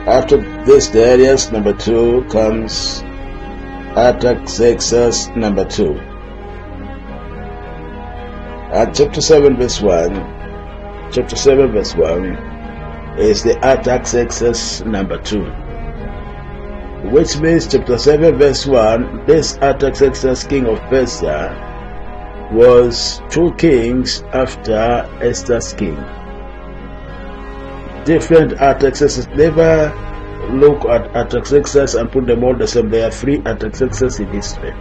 After this Darius number 2 comes Artaxerxes number 2. At chapter 7 verse 1, chapter 7 verse 1 is the Artaxerxes number 2. Which means chapter 7 verse 1, this Artaxerxes king of Persia was 2 kings after Esther's king. Different Artaxerxes. Never look at Artaxerxes and put them all the same. There are 3 Artaxerxes in history.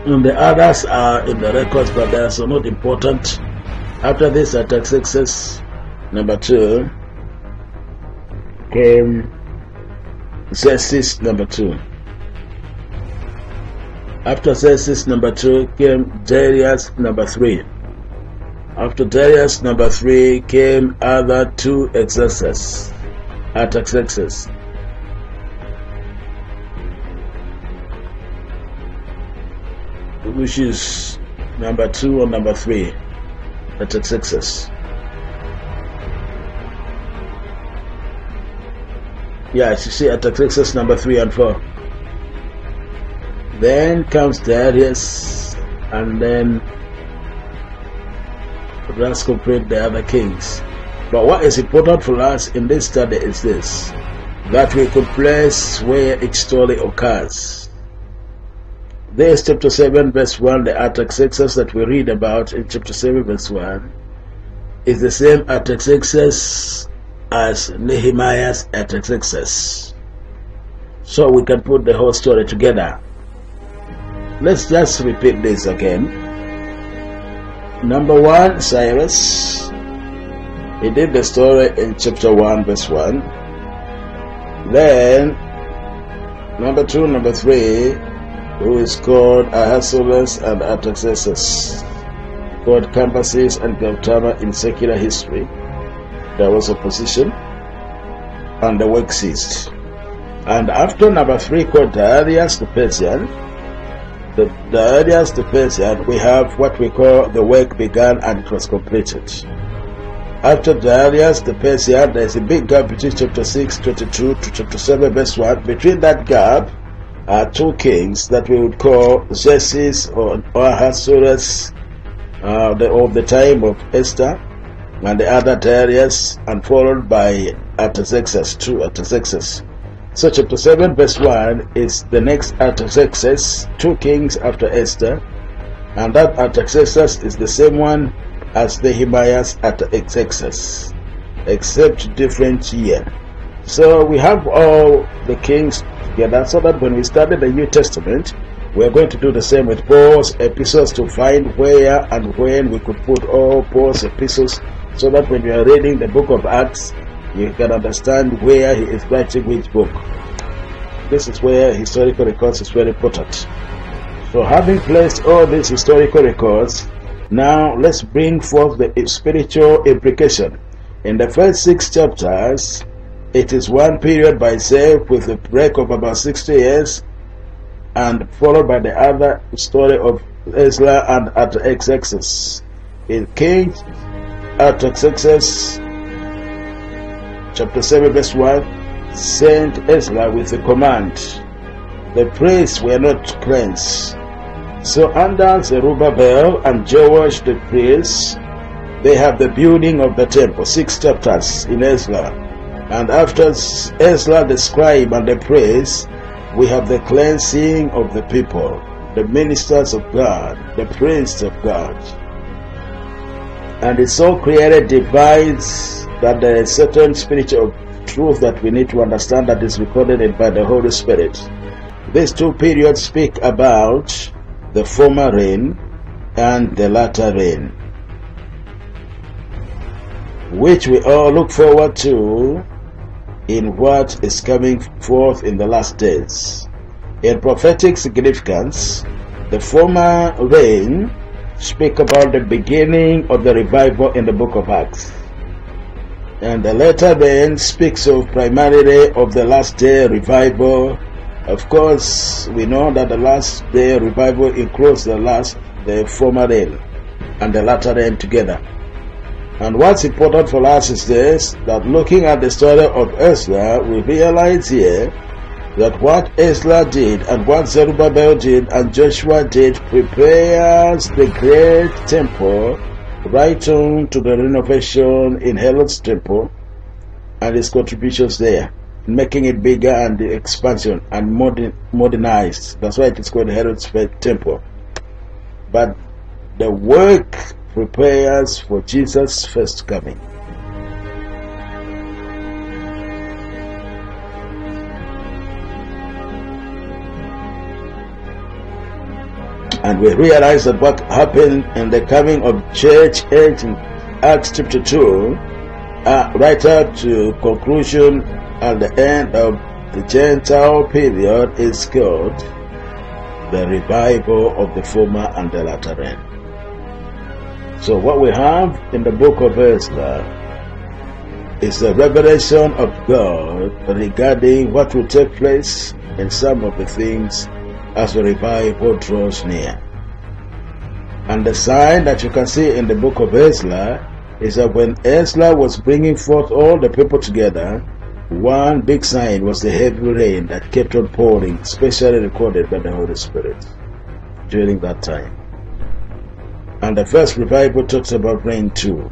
And the others are in the records, but they are so not important. After this Artaxerxes number 2 came Xerxes number 2. After Xerxes number 2 came Darius number 3. After Darius number 3 came other 2 Artaxerxes. Which is number 2 or number 3 Artaxerxes. Yeah, you see Artaxerxes number 3 and 4. Then comes Darius, and then let's complete the other kings. But what is important for us in this study is this, that we could place where each story occurs. This chapter 7 verse 1, the Artaxerxes that we read about in chapter 7 verse 1, is the same Artaxerxes as Nehemiah's Artaxerxes. So we can put the whole story together. Let's just repeat this again. Number 1, Cyrus. He did the story in chapter 1 verse 1. Then number 2, number 3, who is called Ahasuerus and Artaxerxes, called Cambyses and Gautama in secular history. There was opposition and the work ceased. And after number 3, called Darius the Persian, Darius the Persian, we have what we call the work began and it was completed. After Darius the Persian, there is a big gap between chapter 6, 22 to chapter 7 verse 1. Between that gap are 2 kings that we would call Xerxes or Ahasuerus of the time of Esther, and the other Darius, and followed by Artaxerxes, 2 Artaxerxes. So chapter 7 verse 1 is the next Artaxerxes, 2 kings after Esther, and that Artaxerxes is the same one as Nehemiah's Artaxerxes, except different year. So we have all the kings together, so that when we study the New Testament, we are going to do the same with Paul's epistles to find where and when we could put all Paul's epistles, so that when you are reading the book of Acts, you can understand where he is writing which book. This is where historical records is very important. So having placed all these historical records, now let's bring forth the spiritual implication. In the first 6 chapters, it is one period by itself with a break of about 60 years, and followed by the other story of Ezra and Artaxerxes. In King Artaxerxes, chapter 7 verse 1, sent Ezra with a command. The priests were not cleansed. So under Zerubbabel and Joash the priests, they have the building of the temple, 6 chapters in Ezra. And after Ezra the scribe and the priests, we have the cleansing of the people, the ministers of God, the priests of God. And it so created divides that there is certain spiritual truth that we need to understand that is recorded by the Holy Spirit. These 2 periods speak about the former rain and the latter rain, which we all look forward to in what is coming forth in the last days. In prophetic significance, the former rain speak about the beginning of the revival in the book of Acts, and the latter rain speaks of primarily of the last day revival. Of course, we know that the last day revival includes the former rain and the latter rain together. And what's important for us is this, that looking at the story of Ezra, we realize here that what Ezra did and what Zerubbabel did and Joshua did prepares the great temple right on to the renovation in Herod's temple and his contributions there, making it bigger and the expansion and modernized. That's why it is called Herod's temple. But the work prepares for Jesus' first coming. And we realize that what happened in the coming of church age in Acts chapter 2, right up to conclusion at the end of the Gentile period, is called the revival of the former and the latter rain. So what we have in the book of Ezra is the revelation of God regarding what will take place in some of the things as the revival draws near. And the sign that you can see in the book of Ezra is that when Ezra was bringing forth all the people together, one big sign was the heavy rain that kept on pouring, especially recorded by the Holy Spirit during that time. And the first revival talks about rain too.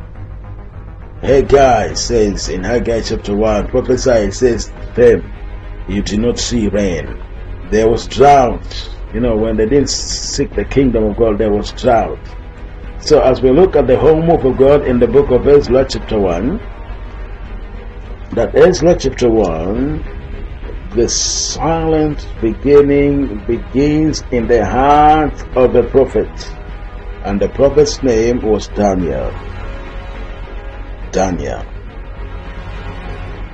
Haggai says in Haggai chapter 1, prophesy, says, them, you did not see rain. There was drought When they didn't seek the kingdom of God, there was drought. So as we look at the whole move of God in the book of Ezra chapter 1, that Ezra chapter 1, the silent beginning begins in the heart of a prophet. And the prophet's name was Daniel. Daniel.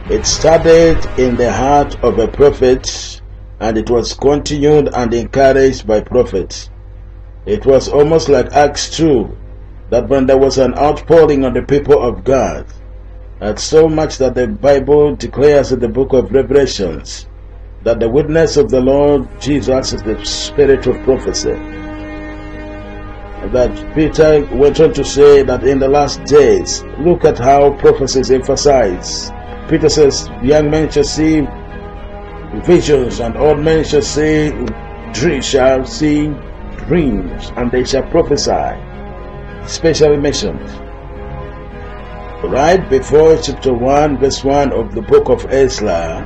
It started in the heart of a prophet, and it was continued and encouraged by prophets. It was almost like Acts 2, that when there was an outpouring on the people of God, and so much that the Bible declares in the book of Revelations that the witness of the Lord Jesus is the spirit of prophecy. That Peter went on to say that in the last days, look at how prophecy is emphasized. Peter says, young men shall see visions, and old men shall see dreams, and they shall prophesy. Specially mentioned. Right before chapter 1, verse 1 of the book of Ezra,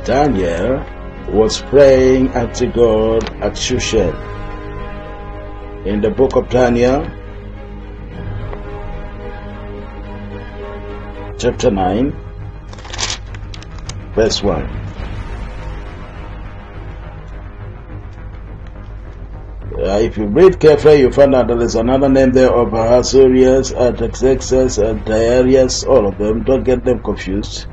Daniel was praying unto God at Shushan. In the book of Daniel, chapter 9, verse 1. If you read carefully, you find out that there's another name there of Ahasuerus, Artaxerxes, and Darius, all of them. Don't get them confused.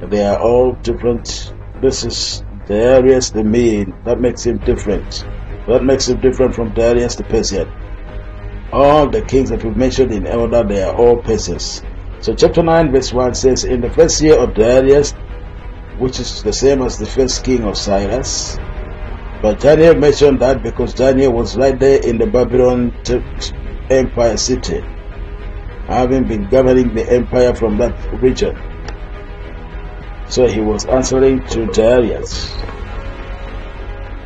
They are all different. This is Darius the Mede. That makes him different. That makes him different from Darius the Persian. All the kings that we've mentioned in order, they are all Persians. So chapter 9 verse 1 says, in the first year of Darius, which is the same as the first king of Cyrus. But Daniel mentioned that because Daniel was right there in the Babylon Empire city, having been governing the empire from that region. So he was answering to Darius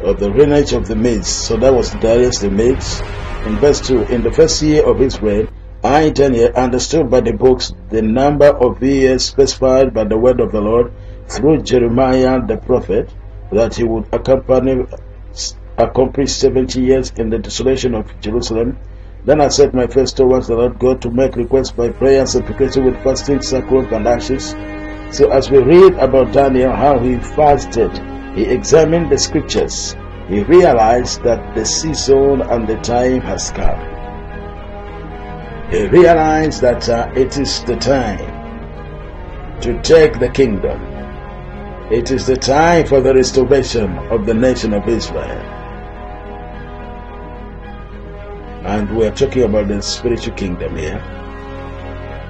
of the lineage of the Medes. So that was Darius the Medes. In verse 2, in the first year of his reign, I, Daniel, understood by the books the number of years specified by the word of the Lord through Jeremiah the prophet, that he would accomplish 70 years in the desolation of Jerusalem. Then I set my face towards the Lord God to make requests by prayer and supplication with fasting, sackcloth, and ashes. So as we read about Daniel, how he fasted, he examined the scriptures, he realized that the season and the time has come. He realized that it is the time to take the kingdom. It is the time for the restoration of the nation of Israel. And we are talking about the spiritual kingdom here.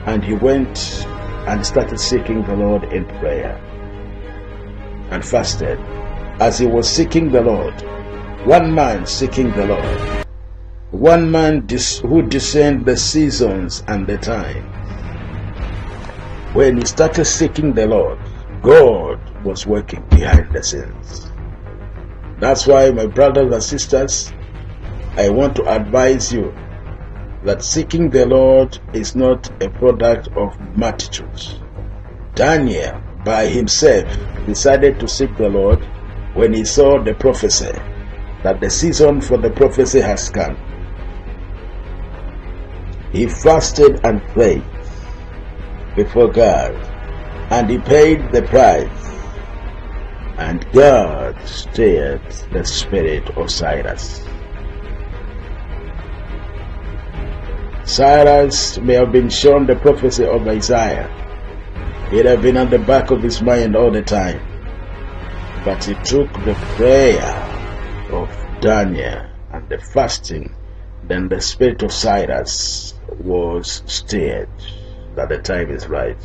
And he went and started seeking the Lord in prayer and fasted. As he was seeking the Lord, one man seeking the Lord, one man who discerned the seasons and the time. When he started seeking the Lord, God was working behind the scenes. That's why, my brothers and sisters, I want to advise you that seeking the Lord is not a product of multitudes. Daniel, by himself, decided to seek the Lord when he saw the prophecy, that the season for the prophecy has come. He fasted and prayed before God, and he paid the price. And God stirred the spirit of Cyrus. Cyrus may have been shown the prophecy of Isaiah. It had been on the back of his mind all the time. But he took the prayer of Daniel and the fasting. Then the spirit of Cyrus was stirred. That the time is right.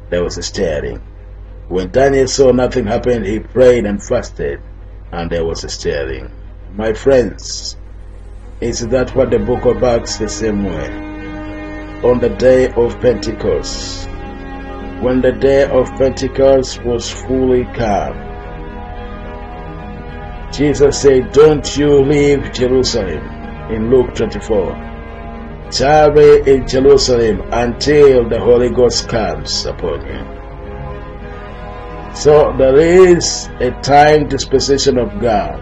There was a stirring. When Daniel saw nothing happen, he prayed and fasted, and there was a stirring. My friends, is that what the book of Acts the same way? On the day of Pentecost, when the day of Pentecost was fully come, Jesus said, don't you leave Jerusalem, in Luke 24. Tarry in Jerusalem until the Holy Ghost comes upon you. So there is a time dispensation of God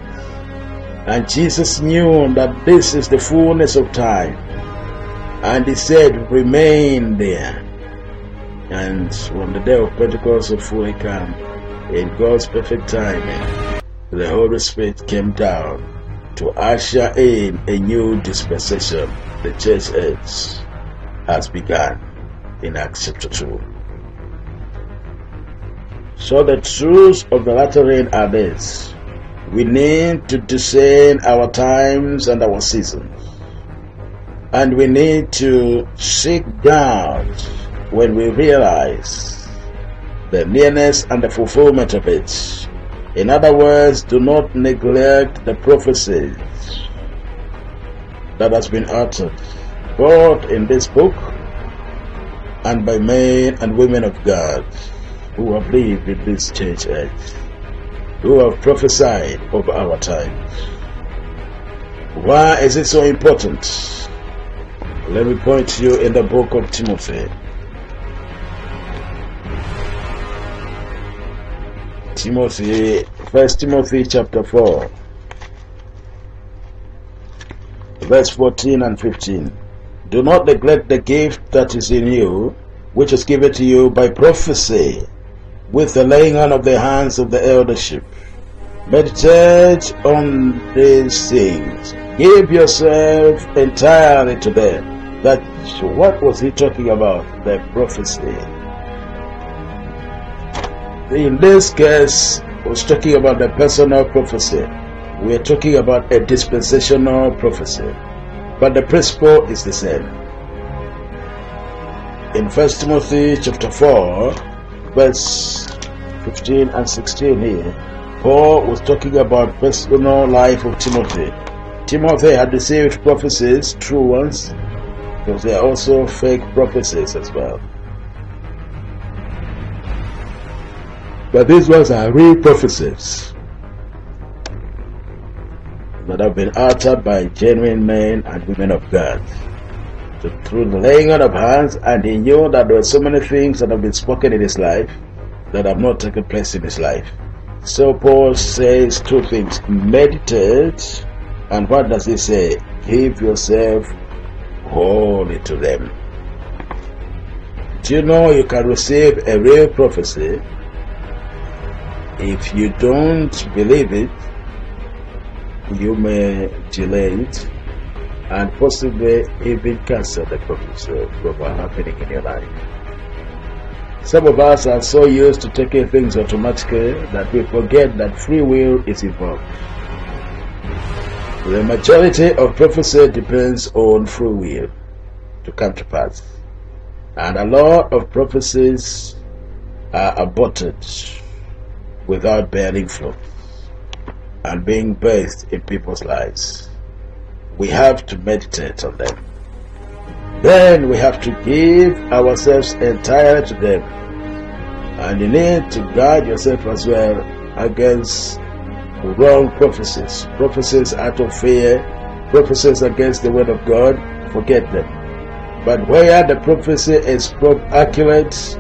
And Jesus knew that this is the fullness of time. And he said, remain there. And when the day of Pentecost had fully come, in God's perfect timing, the Holy Spirit came down to usher in a new dispensation. The church age has begun in Acts chapter 2. So the truths of the latter rain are this. We need to discern our times and our seasons. And we need to seek God when we realize the nearness and the fulfillment of it. In other words, do not neglect the prophecies that has been uttered, both in this book and by men and women of God who have lived in this church age, who have prophesied over our times. Why is it so important? Let me point to you in the book of Timothy. First Timothy chapter 4, verse 14 and 15. Do not neglect the gift that is in you, which is given to you by prophecy, with the laying on of the hands of the eldership. Meditate on these things. Give yourself entirely to them. That what was he talking about? The prophecy. In this case, he was talking about the personal prophecy. We are talking about a dispensational prophecy. But the principle is the same. In 1 Timothy chapter 4, verse 15 and 16 here, Paul was talking about personal life of Timothy. Timothy had received prophecies, true ones, because there are also fake prophecies as well. But these ones are real prophecies that have been uttered by genuine men and women of God. So through the laying on of hands, and he knew that there were so many things that have been spoken in his life that have not taken place in his life. So Paul says two things. Meditate, and what does he say? Give yourself wholly to them. Do you know you can receive a real prophecy? If you don't believe it, you may delay it and possibly even cancel the prophecy from happening in your life. Some of us are so used to taking things automatically that we forget that free will is involved. The majority of prophecy depends on free will to come to pass. And a lot of prophecies are aborted without bearing fruit and being birthed in people's lives. We have to meditate on them. Then we have to give ourselves entirely to them. And you need to guard yourself as well against wrong prophecies. Prophecies out of fear, prophecies against the word of God, forget them. But where the prophecy is accurate,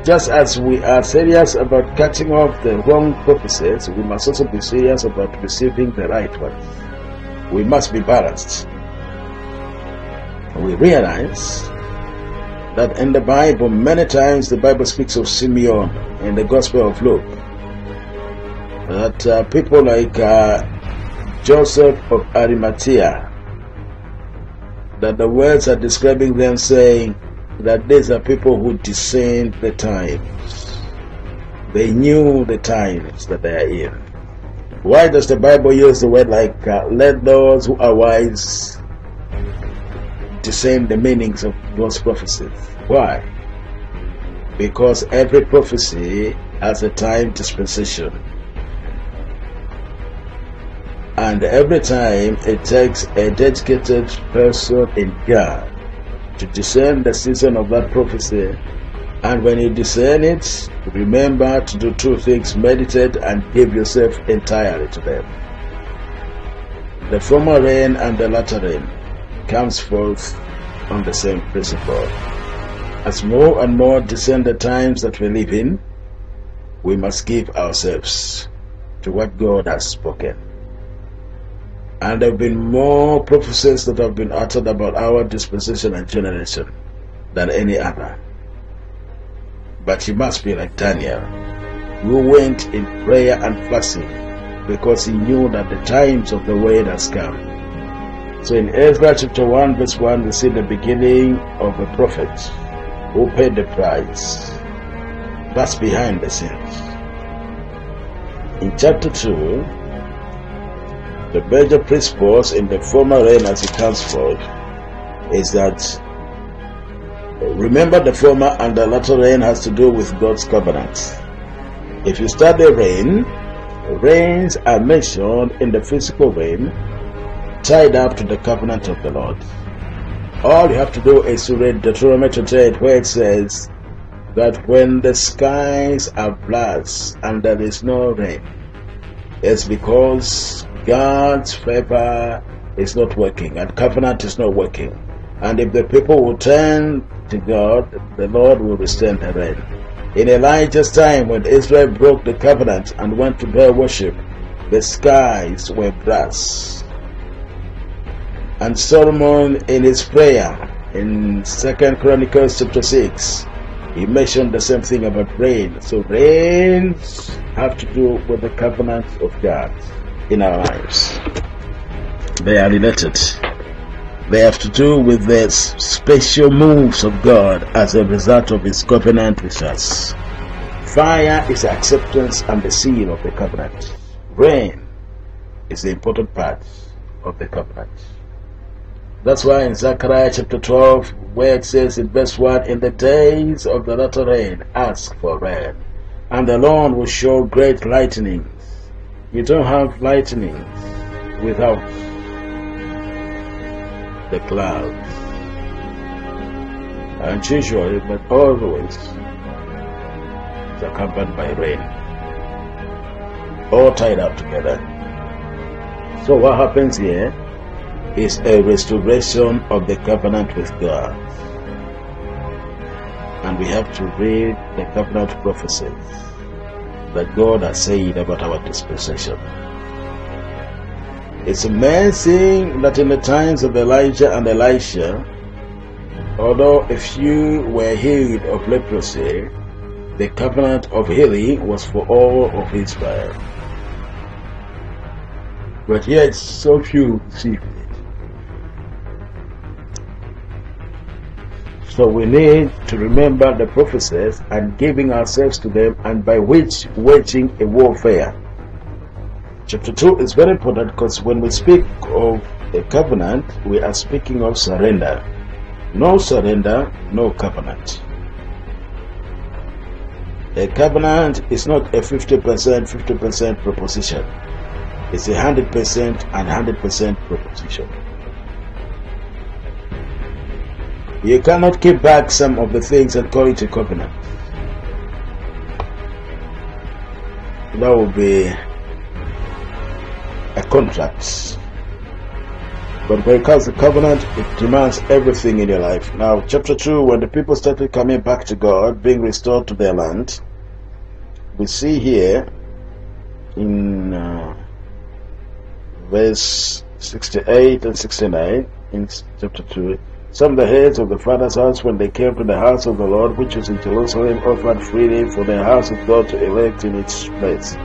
just as we are serious about cutting off the wrong prophecies, we must also be serious about receiving the right ones. We must be balanced. We realize that in the Bible, many times the Bible speaks of Simeon in the Gospel of Luke. That people like Joseph of Arimathea, that the words are describing them, saying that these are people who discerned the times. They knew the times that they are in. Why does the Bible use the word like, let those who are wise discern the meanings of those prophecies? Why? Because every prophecy has a time dispensation. And every time it takes a dedicated person in God to discern the season of that prophecy. And when you discern it, remember to do two things: meditate and give yourself entirely to them. The former rain and the latter rain comes forth on the same principle. As more and more discern the times that we live in, we must give ourselves to what God has spoken. And there have been more prophecies that have been uttered about our dispensation and generation than any other. But he must be like Daniel, who went in prayer and fasting because he knew that the times of the word has come. So in Ezra chapter 1 verse 1, we see the beginning of a prophet who paid the price. That's behind the scenes. In chapter 2, the major principles in the former reign as it comes forth is that, remember, the former and the latter reign has to do with God's covenant. If you study reigns are mentioned in the physical reign, tied up to the covenant of the Lord. All you have to do is to read Deuteronomy 28, where it says that when the skies are black and there is no rain, it's because God's favor is not working and covenant is not working. And if the people will turn to God, the Lord will restore the rain. In Elijah's time, when Israel broke the covenant and went to Baal worship, the skies were brass. And Solomon, in his prayer in 2 Chronicles chapter 6, he mentioned the same thing about rain. So rains have to do with the covenant of God in our lives. They are related. They have to do with the special moves of God as a result of His covenant with us. Fire is the acceptance and the seal of the covenant. Rain is the important part of the covenant. That's why in Zechariah chapter 12, where it says in verse 1, in the days of the latter rain, ask for rain, and the Lord will show great lightnings. You don't have lightnings without the clouds. And usually, but always, it's accompanied by rain. All tied up together. So what happens here is a restoration of the covenant with God. And we have to read the covenant prophecies that God has said about our dispensation. It's amazing that in the times of Elijah and Elisha, although a few were healed of leprosy, the covenant of healing was for all of Israel. But yet so few received it. So we need to remember the prophecies and giving ourselves to them, and by which waging a warfare. Chapter 2 is very important because when we speak of a covenant, we are speaking of surrender. No surrender, no covenant. A covenant is not a 50% proposition. It's a 100% and 100% proposition. You cannot keep back some of the things and call it a covenant. That would be a contract. But when it comes to covenant, it demands everything in your life. Now, chapter 2, when the people started coming back to God, being restored to their land, we see here in verse 68 and 69 in chapter 2, some of the heads of the father's house, when they came to the house of the Lord, which was in Jerusalem, offered freely for the house of God to erect in its place.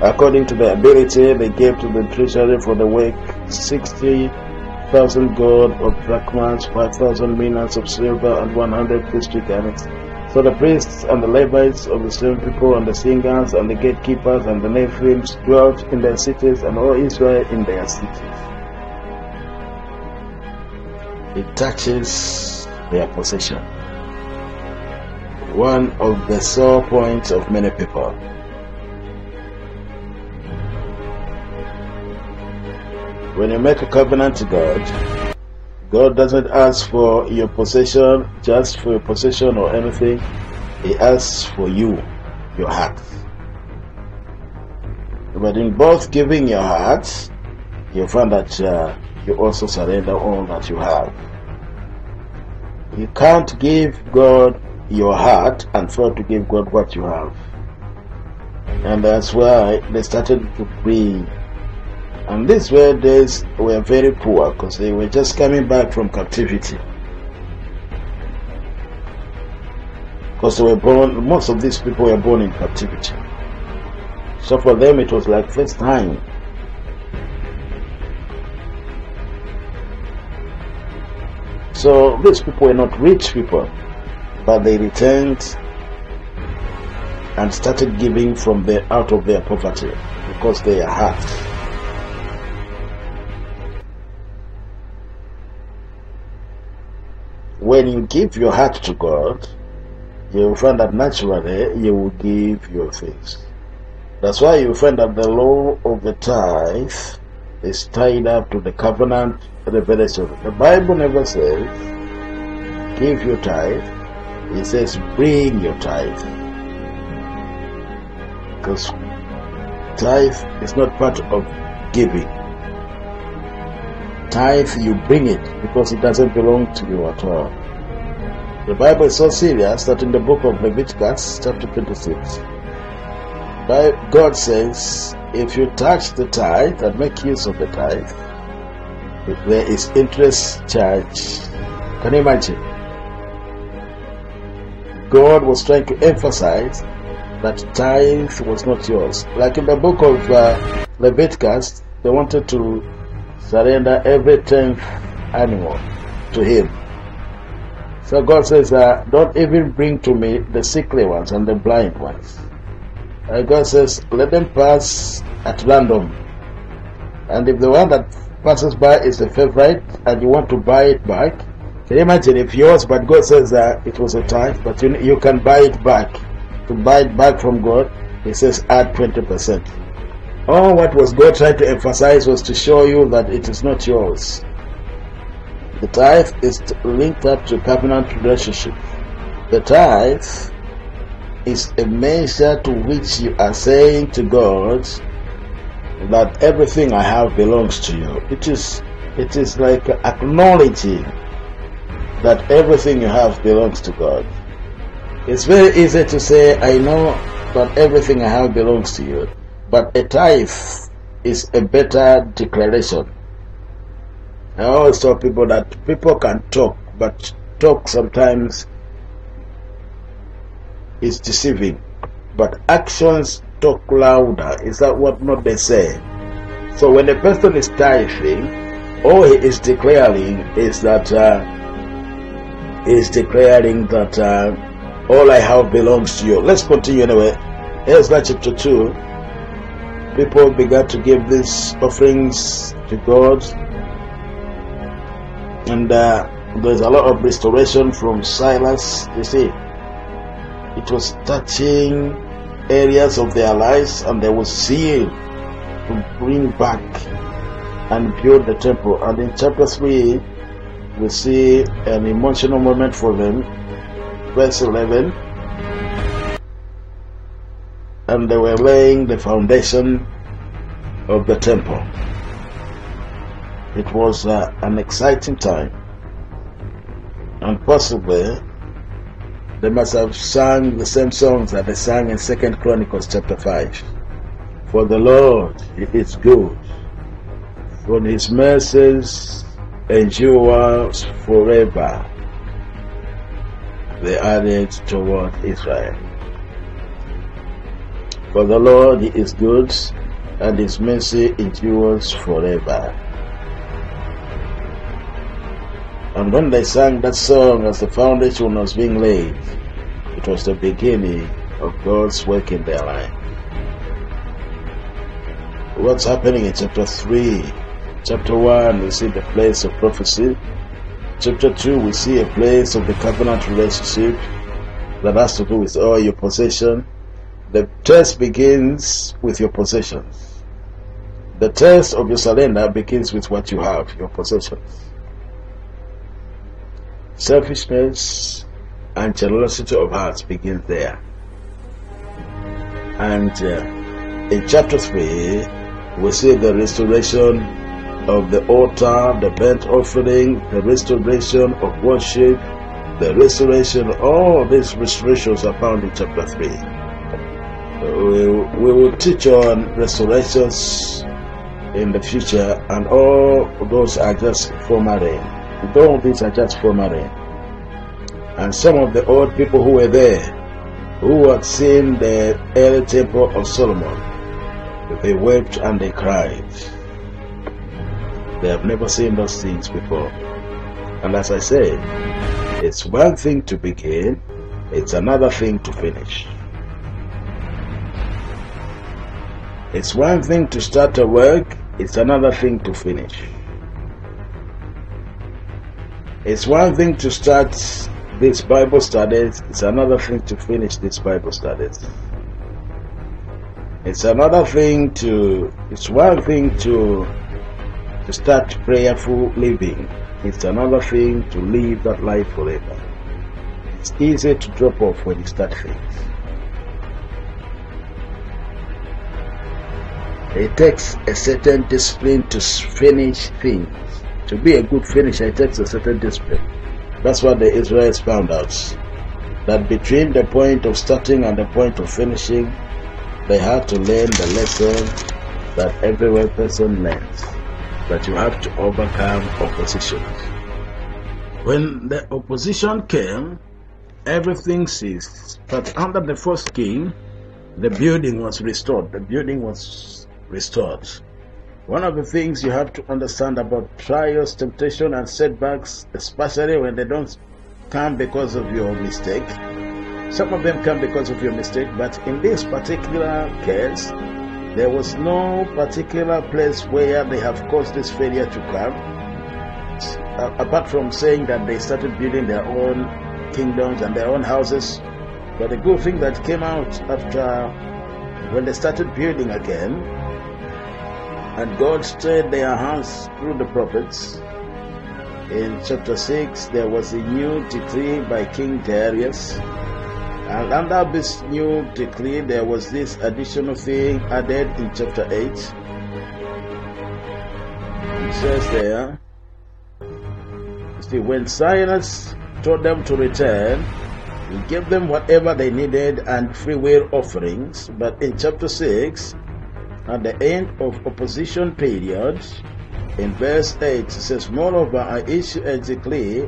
According to their ability, they gave to the treasury for the work 60,000 gold of drachmas, 5,000 minas of silver, and 100 priestly garments. So the priests and the Levites of the same people, and the singers, and the gatekeepers, and the Nephilims dwelt in their cities, and all Israel in their cities. It touches their possession. One of the sore points of many people. When you make a covenant to God, God doesn't ask for your possession, just for your possession or anything. He asks for you, your heart. But in both giving your heart, you find that you also surrender all that you have. You can't give God your heart and fail to give God what you have. And that's why they started to bring And these days were very poor because they were just coming back from captivity. Because they were born, most of these people were born in captivity. So for them it was like first time. So these people were not rich people, but they returned and started giving from out of their poverty because they are heart. When you give your heart to God, you will find that naturally you will give your things. That's why you find that the law of the tithe is tied up to the covenant revelation. The Bible never says give your tithe. It says bring your tithe. Because tithe is not part of giving. Tithe, you bring it because it doesn't belong to you at all. The Bible is so serious that in the book of Leviticus chapter 26, God says if you touch the tithe and make use of the tithe, there is interest charge. Can you imagine? God was trying to emphasize that tithe was not yours. Like in the book of Leviticus, they wanted to surrender every 10th animal to him. So God says, don't even bring to me the sickly ones and the blind ones. God says, let them pass at random. And if the one that passes by is a favorite and you want to buy it back, can you imagine if yours, but God says that it was a tithe, but you can buy it back. To buy it back from God, He says add 20%. All what was God trying to emphasize was to show you that it is not yours. The tithe is linked up to covenant relationship. The tithe is a measure to which you are saying to God that everything I have belongs to you. It is like acknowledging that everything you have belongs to God. It's very easy to say, I know that everything I have belongs to you, but a tithe is a better declaration. I always tell people that people can talk, but talk sometimes is deceiving. But actions talk louder. Is that what not they say? So when a person is tithing, all he is declaring is that all I have belongs to you. Let's continue anyway. Ezra chapter 2. People began to give these offerings to God. And there's a lot of restoration from Silas. You see, it was touching areas of their lives, and they were zeal to bring back and build the temple. And in chapter 3, we see an emotional moment for them. Verse 11, and they were laying the foundation of the temple. It was an exciting time, and possibly they must have sung the same songs that they sang in 2 Chronicles chapter 5. For the Lord, He is good, for His mercies endures forever. They added toward Israel. For the Lord, He is good, and His mercy endures forever. And when they sang that song as the foundation was being laid, it was the beginning of God's work in their life. What's happening in chapter 3? Chapter 1, we see the place of prophecy. Chapter 2, we see a place of the covenant relationship that has to do with all your possession. The test begins with your possessions. The test of your surrender begins with what you have, your possessions. Selfishness and generosity of heart begins there. And in chapter 3, we see the restoration of the altar, the burnt offering, the restoration of worship, the restoration, all these restorations are found in chapter 3. We will teach on restorations in the future, and all those are just former rain. All these are just former rain. And some of the old people who were there, who had seen the early temple of Solomon, they wept and they cried. They have never seen those things before. And as I said, it's one thing to begin, it's another thing to finish. It's one thing to start a work, it's another thing to finish. It's one thing to start this Bible studies, it's another thing to finish this Bible studies. It's one thing to start prayerful living. It's another thing to live that life forever. It's easy to drop off when you start things. It takes a certain discipline to finish things. To be a good finisher, it takes a certain discipline. That's what the Israelites found out. That between the point of starting and the point of finishing, they had to learn the lesson that every person learns. That you have to overcome opposition. When the opposition came, everything ceased. But under the first king, the building was restored. The building was restored. One of the things you have to understand about trials, temptation, and setbacks, especially when they don't come because of your mistake. Some of them come because of your mistake, but in this particular case, there was no particular place where they have caused this failure to come, apart from saying that they started building their own kingdoms and their own houses. But the good thing that came out after when they started building again, and God stirred their hearts through the prophets. In chapter 6, there was a new decree by King Darius. And under this new decree, there was this additional thing added in chapter 8. It says there, see, when Cyrus told them to return, he gave them whatever they needed and free will offerings. But in chapter 6, at the end of opposition period, in verse 8, it says, moreover, I issue a decree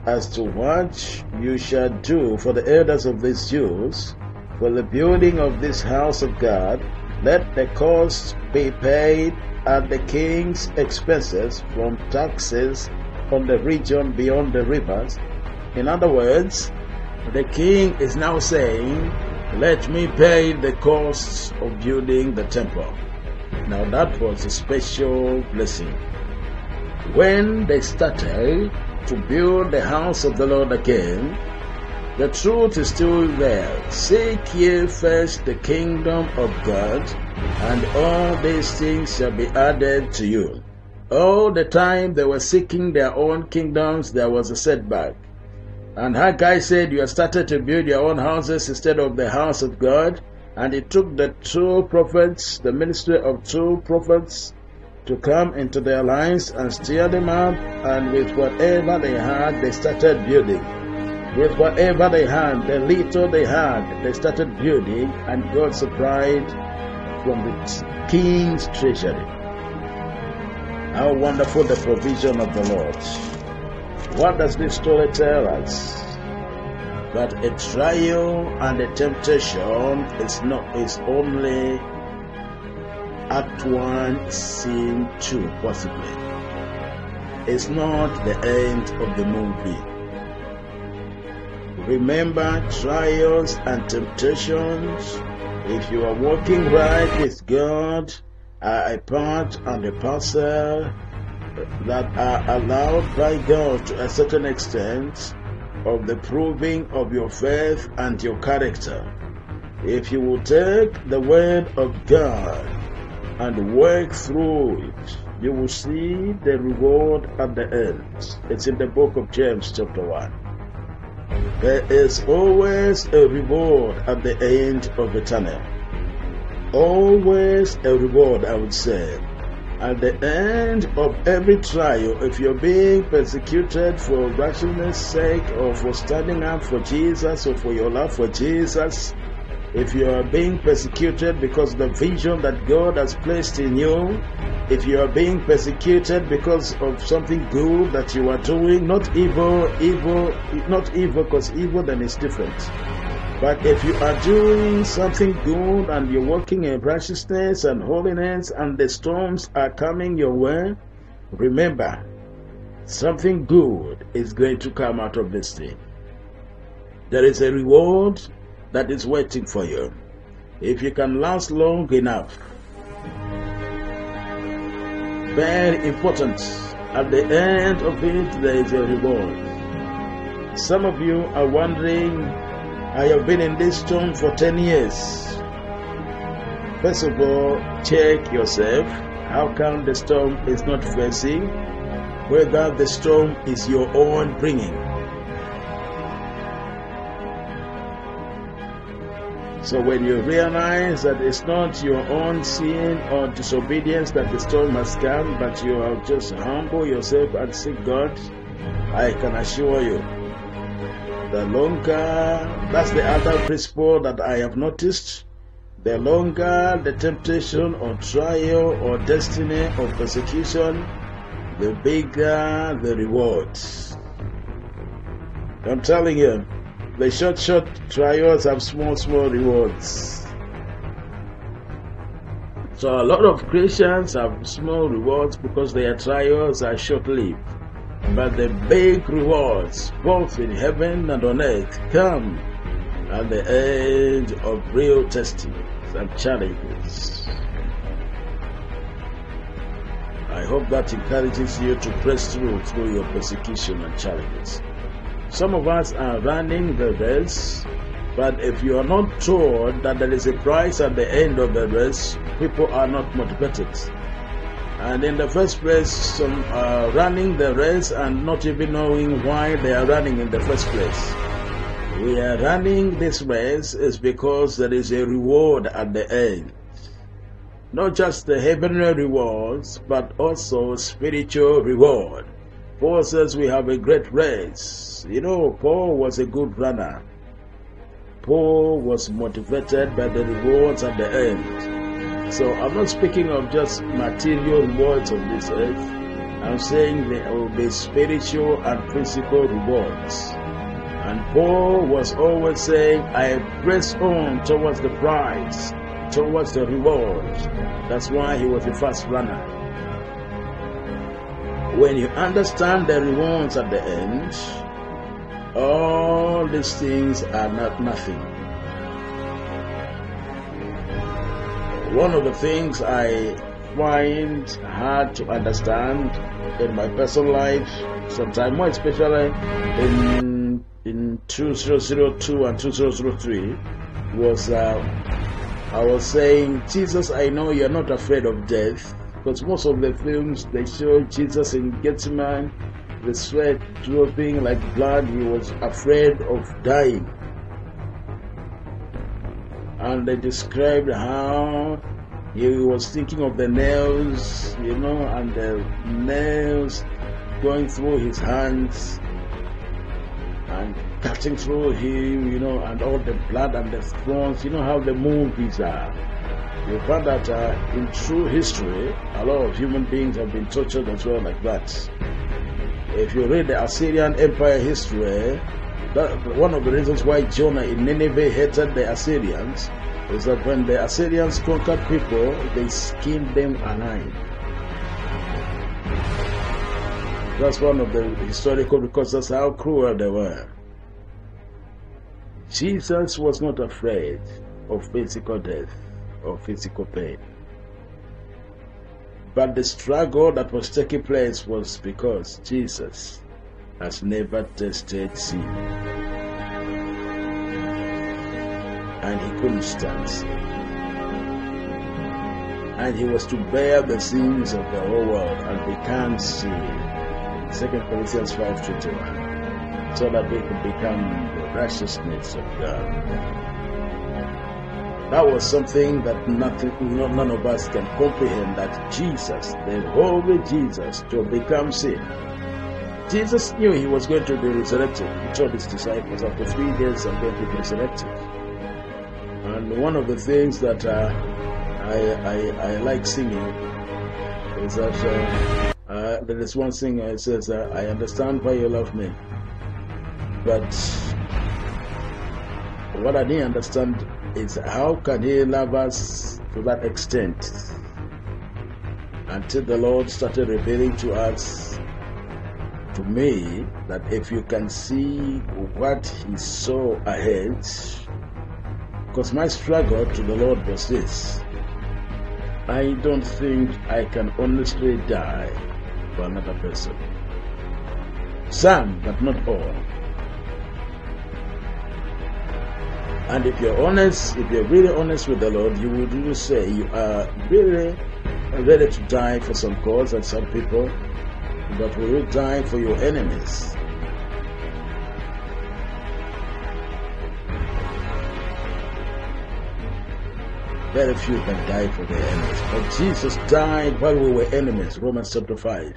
as to what you shall do for the elders of these Jews, for the building of this house of God. Let the cost be paid at the king's expenses from taxes on the region beyond the rivers. In other words, the king is now saying, let me pay the costs of building the temple. Now that was a special blessing. When they started to build the house of the Lord again, the truth is still there. Seek ye first the kingdom of God, and all these things shall be added to you. All the time they were seeking their own kingdoms, there was a setback. And Haggai said, you have started to build your own houses instead of the house of God. And it took the two prophets, the ministry of two prophets, to come into their lines and stir them up. And with whatever they had, they started building. With whatever they had, the little they had, they started building. And God supplied from the king's treasury. How wonderful the provision of the Lord. What does this story tell us? That a trial and a temptation is only Act 1, Scene 2, possibly. It's not the end of the movie. Remember, trials and temptations, if you are walking right with God, are a part and a parcel that are allowed by God to a certain extent of the proving of your faith and your character. If you will take the word of God and work through it, you will see the reward at the end. It's in the book of James chapter 1. There is always a reward at the end of the tunnel. Always a reward, I would say. At the end of every trial, if you're being persecuted for righteousness' sake, or for standing up for Jesus, or for your love for Jesus, if you are being persecuted because the vision that God has placed in you If you are being persecuted because of something good that you are doing, not evil, because evil then is different. But if you are doing something good and you're walking in righteousness and holiness and the storms are coming your way, remember, something good is going to come out of this thing. There is a reward that is waiting for you. If you can last long enough. Very important. At the end of it, there is a reward. Some of you are wondering, I have been in this storm for 10 years. First of all, check yourself. How come the storm is not facing? Whether the storm is your own bringing. So when you realize that it's not your own sin or disobedience that the storm has come, but you have just humble yourself and seek God, I can assure you, the longer, that's the other principle that I have noticed, the longer the temptation or trial or destiny or persecution, the bigger the rewards. I'm telling you, the short trials have small rewards. So a lot of Christians have small rewards because their trials are short-lived. But the big rewards, both in heaven and on earth, come at the end of real testings and challenges. I hope that encourages you to press through your persecution and challenges. Some of us are running the race, but if you are not told that there is a prize at the end of the race, people are not motivated. And in the first place, some are running the race and not even knowing why they are running in the first place. We are running this race is because there is a reward at the end. Not just the heavenly rewards, but also spiritual reward. Paul says we have a great race. You know, Paul was a good runner. Paul was motivated by the rewards at the end. So I'm not speaking of just material rewards of this earth. I'm saying there will be spiritual and physical rewards. And Paul was always saying, I press on towards the prize, towards the reward. That's why he was a fast runner. When you understand the rewards at the end, all these things are not nothing. One of the things I find hard to understand in my personal life, sometimes more especially in 2002 and 2003, was I was saying, Jesus, I know you're not afraid of death. Because most of the films, they show Jesus in Gethsemane, the sweat dropping like blood. He was afraid of dying. And they described how he was thinking of the nails, and the nails going through his hands and cutting through him, and all the blood and the thorns. You know how the movies are. You find that in true history, a lot of human beings have been tortured as well like that. If you read the Assyrian Empire history, one of the reasons why Jonah in Nineveh hated the Assyrians is that when the Assyrians conquered people, they skinned them alive. That's one of the historical, because that's how cruel they were. Jesus was not afraid of physical death or physical pain. But the struggle that was taking place was because Jesus has never tasted sin. And he couldn't stand sin. And he was to bear the sins of the whole world and become sin. 2 Corinthians 5:21. So that we could become the righteousness of God. That was something that none of us can comprehend, that Jesus, the holy Jesus, to become sin. Jesus knew he was going to be resurrected. He told his disciples, after 3 days I'm going to be resurrected. And one of the things that I like singing is that there is one thing it says, I understand why you love me, but what I didn't understand is how can he love us to that extent, until the Lord started revealing to us, to me, that if you can see what he saw ahead, because my struggle to the Lord was this: I don't think I can honestly die for another person. Some, but not all. And if you're honest, if you're really honest with the Lord, you would really say you are really ready to die for some cause and some people, but will you die for your enemies? Very few can die for their enemies. But Jesus died while we were enemies, Romans chapter 5.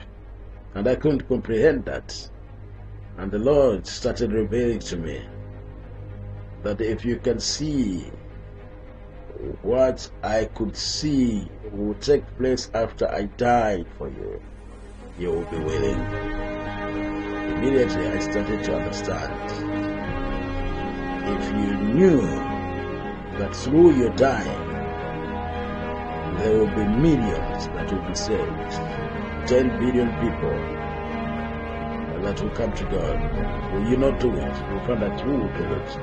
And I couldn't comprehend that. And the Lord started revealing to me that if you can see what I could see will take place after I died for you, you will be willing. Immediately I started to understand. If you knew that through your dying, there will be millions that will be saved, 10 billion people that will come to God, will you not do it? You find that you will do it.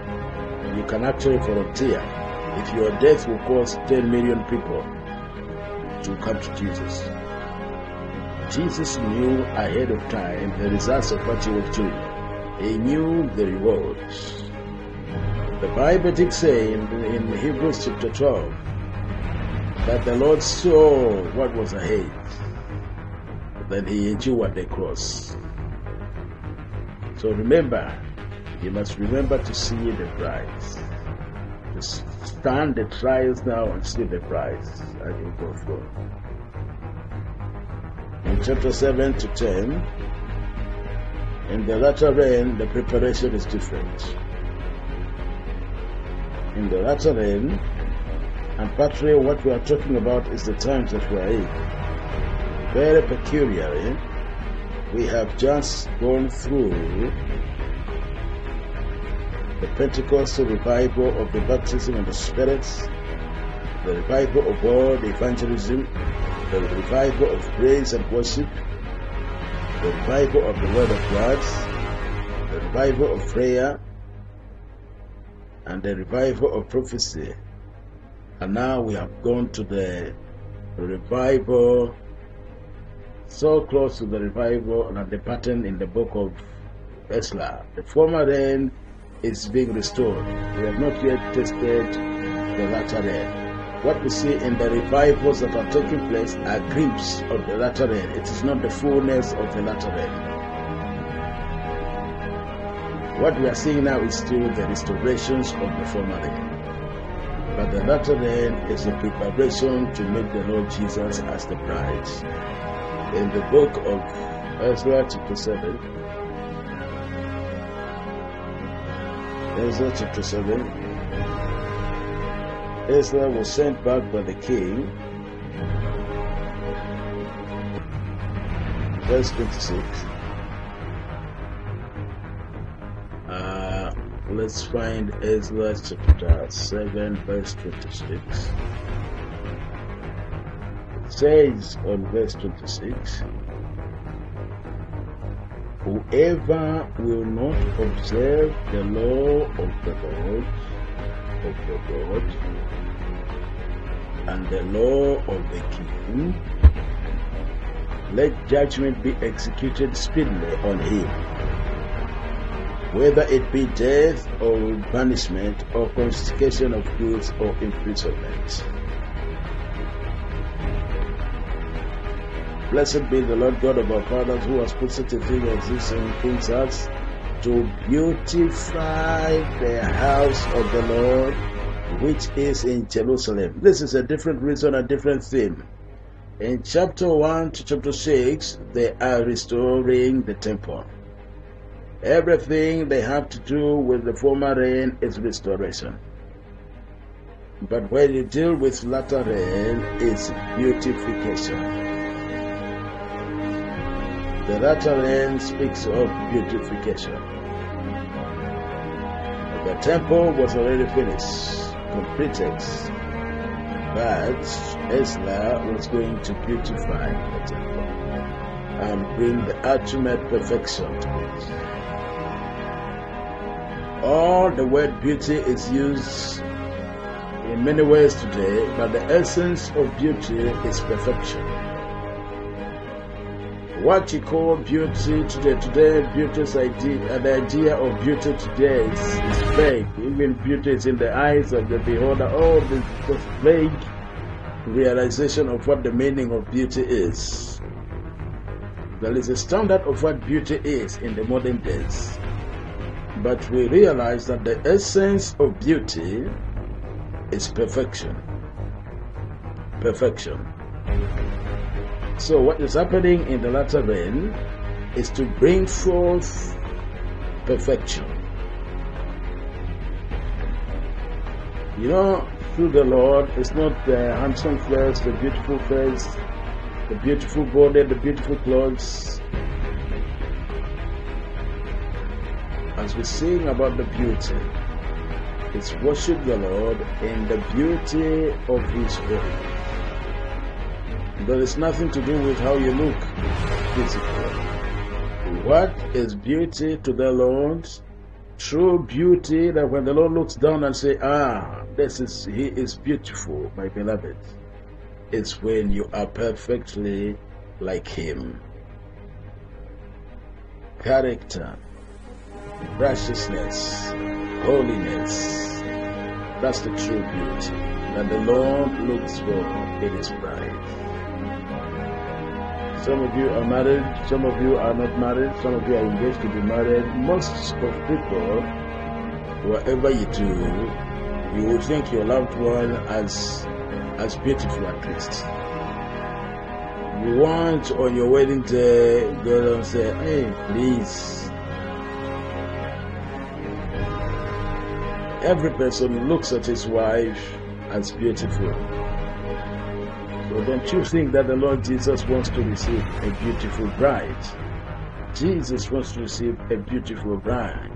You can actually volunteer. If your death will cause 10 million people to come to Jesus. Jesus knew ahead of time the results of what he was doing. He knew the rewards. The Bible did say in Hebrews chapter 12 that the Lord saw what was ahead. Then he endured the cross. So remember, you must remember to see the prize. To stand the trials now and see the prize as you go through. In chapter 7 to 10, in the latter rain, the preparation is different. In the latter rain, and partly what we are talking about is the times that we are in. Very peculiarly, we have just gone through the Pentecostal revival of the baptism of the Spirit, the revival of world evangelism, the revival of praise and worship, the revival of the Word of God, the revival of prayer, and the revival of prophecy. And now we have gone to the revival, so close to the revival and the pattern in the book of Ezra. The former rain is being restored. We have not yet tasted the latter rain. What we see in the revivals that are taking place are glimpses of the latter rain. It is not the fullness of the latter rain. What we are seeing now is still the restorations of the former rain. But the latter rain is a preparation to meet the Lord Jesus as the bride. In the book of Ezra chapter 7, Ezra chapter 7, Ezra was sent back by the king, verse 26. Let's find Ezra chapter 7, verse 26. It says on verse 26, whoever will not observe the law of the Lord, and the law of the king, let judgment be executed speedily on him, whether it be death or banishment or confiscation of goods or imprisonment. Blessed be the Lord God of our fathers, who has put such a thing as this in kings' hearts, to beautify the house of the Lord, which is in Jerusalem. This is a different reason, a different theme. In chapter 1 to chapter 6, they are restoring the temple. Everything they have to do with the former rain is restoration. But when you deal with latter rain, it's beautification. The latter end speaks of beautification. The temple was already finished, completed, but Ezra was going to beautify the temple and bring the ultimate perfection to it. All the word beauty is used in many ways today, but the essence of beauty is perfection. What you call beauty today beauty's idea, the idea of beauty today is vague. Even beauty is in the eyes of the beholder. Oh, this vague realization of what the meaning of beauty is. There is a standard of what beauty is in the modern days, but we realize that the essence of beauty is perfection. Perfection. So what is happening in the latter rain is to bring forth perfection. You know, through the Lord, it's not the handsome face, the beautiful face, the beautiful body, the beautiful clothes. As we sing about the beauty, it's worship the Lord in the beauty of His word. There is nothing to do with how you look physically. What is beauty to the Lord? True beauty, that when the Lord looks down and say, He is beautiful, my beloved. It's when you are perfectly like Him. Character, righteousness, holiness. That's the true beauty that the Lord looks for in His bride. Some of you are married, some of you are not married, some of you are engaged to be married. Most of people, whatever you do, you will think your loved one as beautiful at least. You want on your wedding day, go and say, hey, please. Every person looks at his wife as beautiful. So don't you think that the Lord Jesus wants to receive a beautiful bride? Jesus wants to receive a beautiful bride.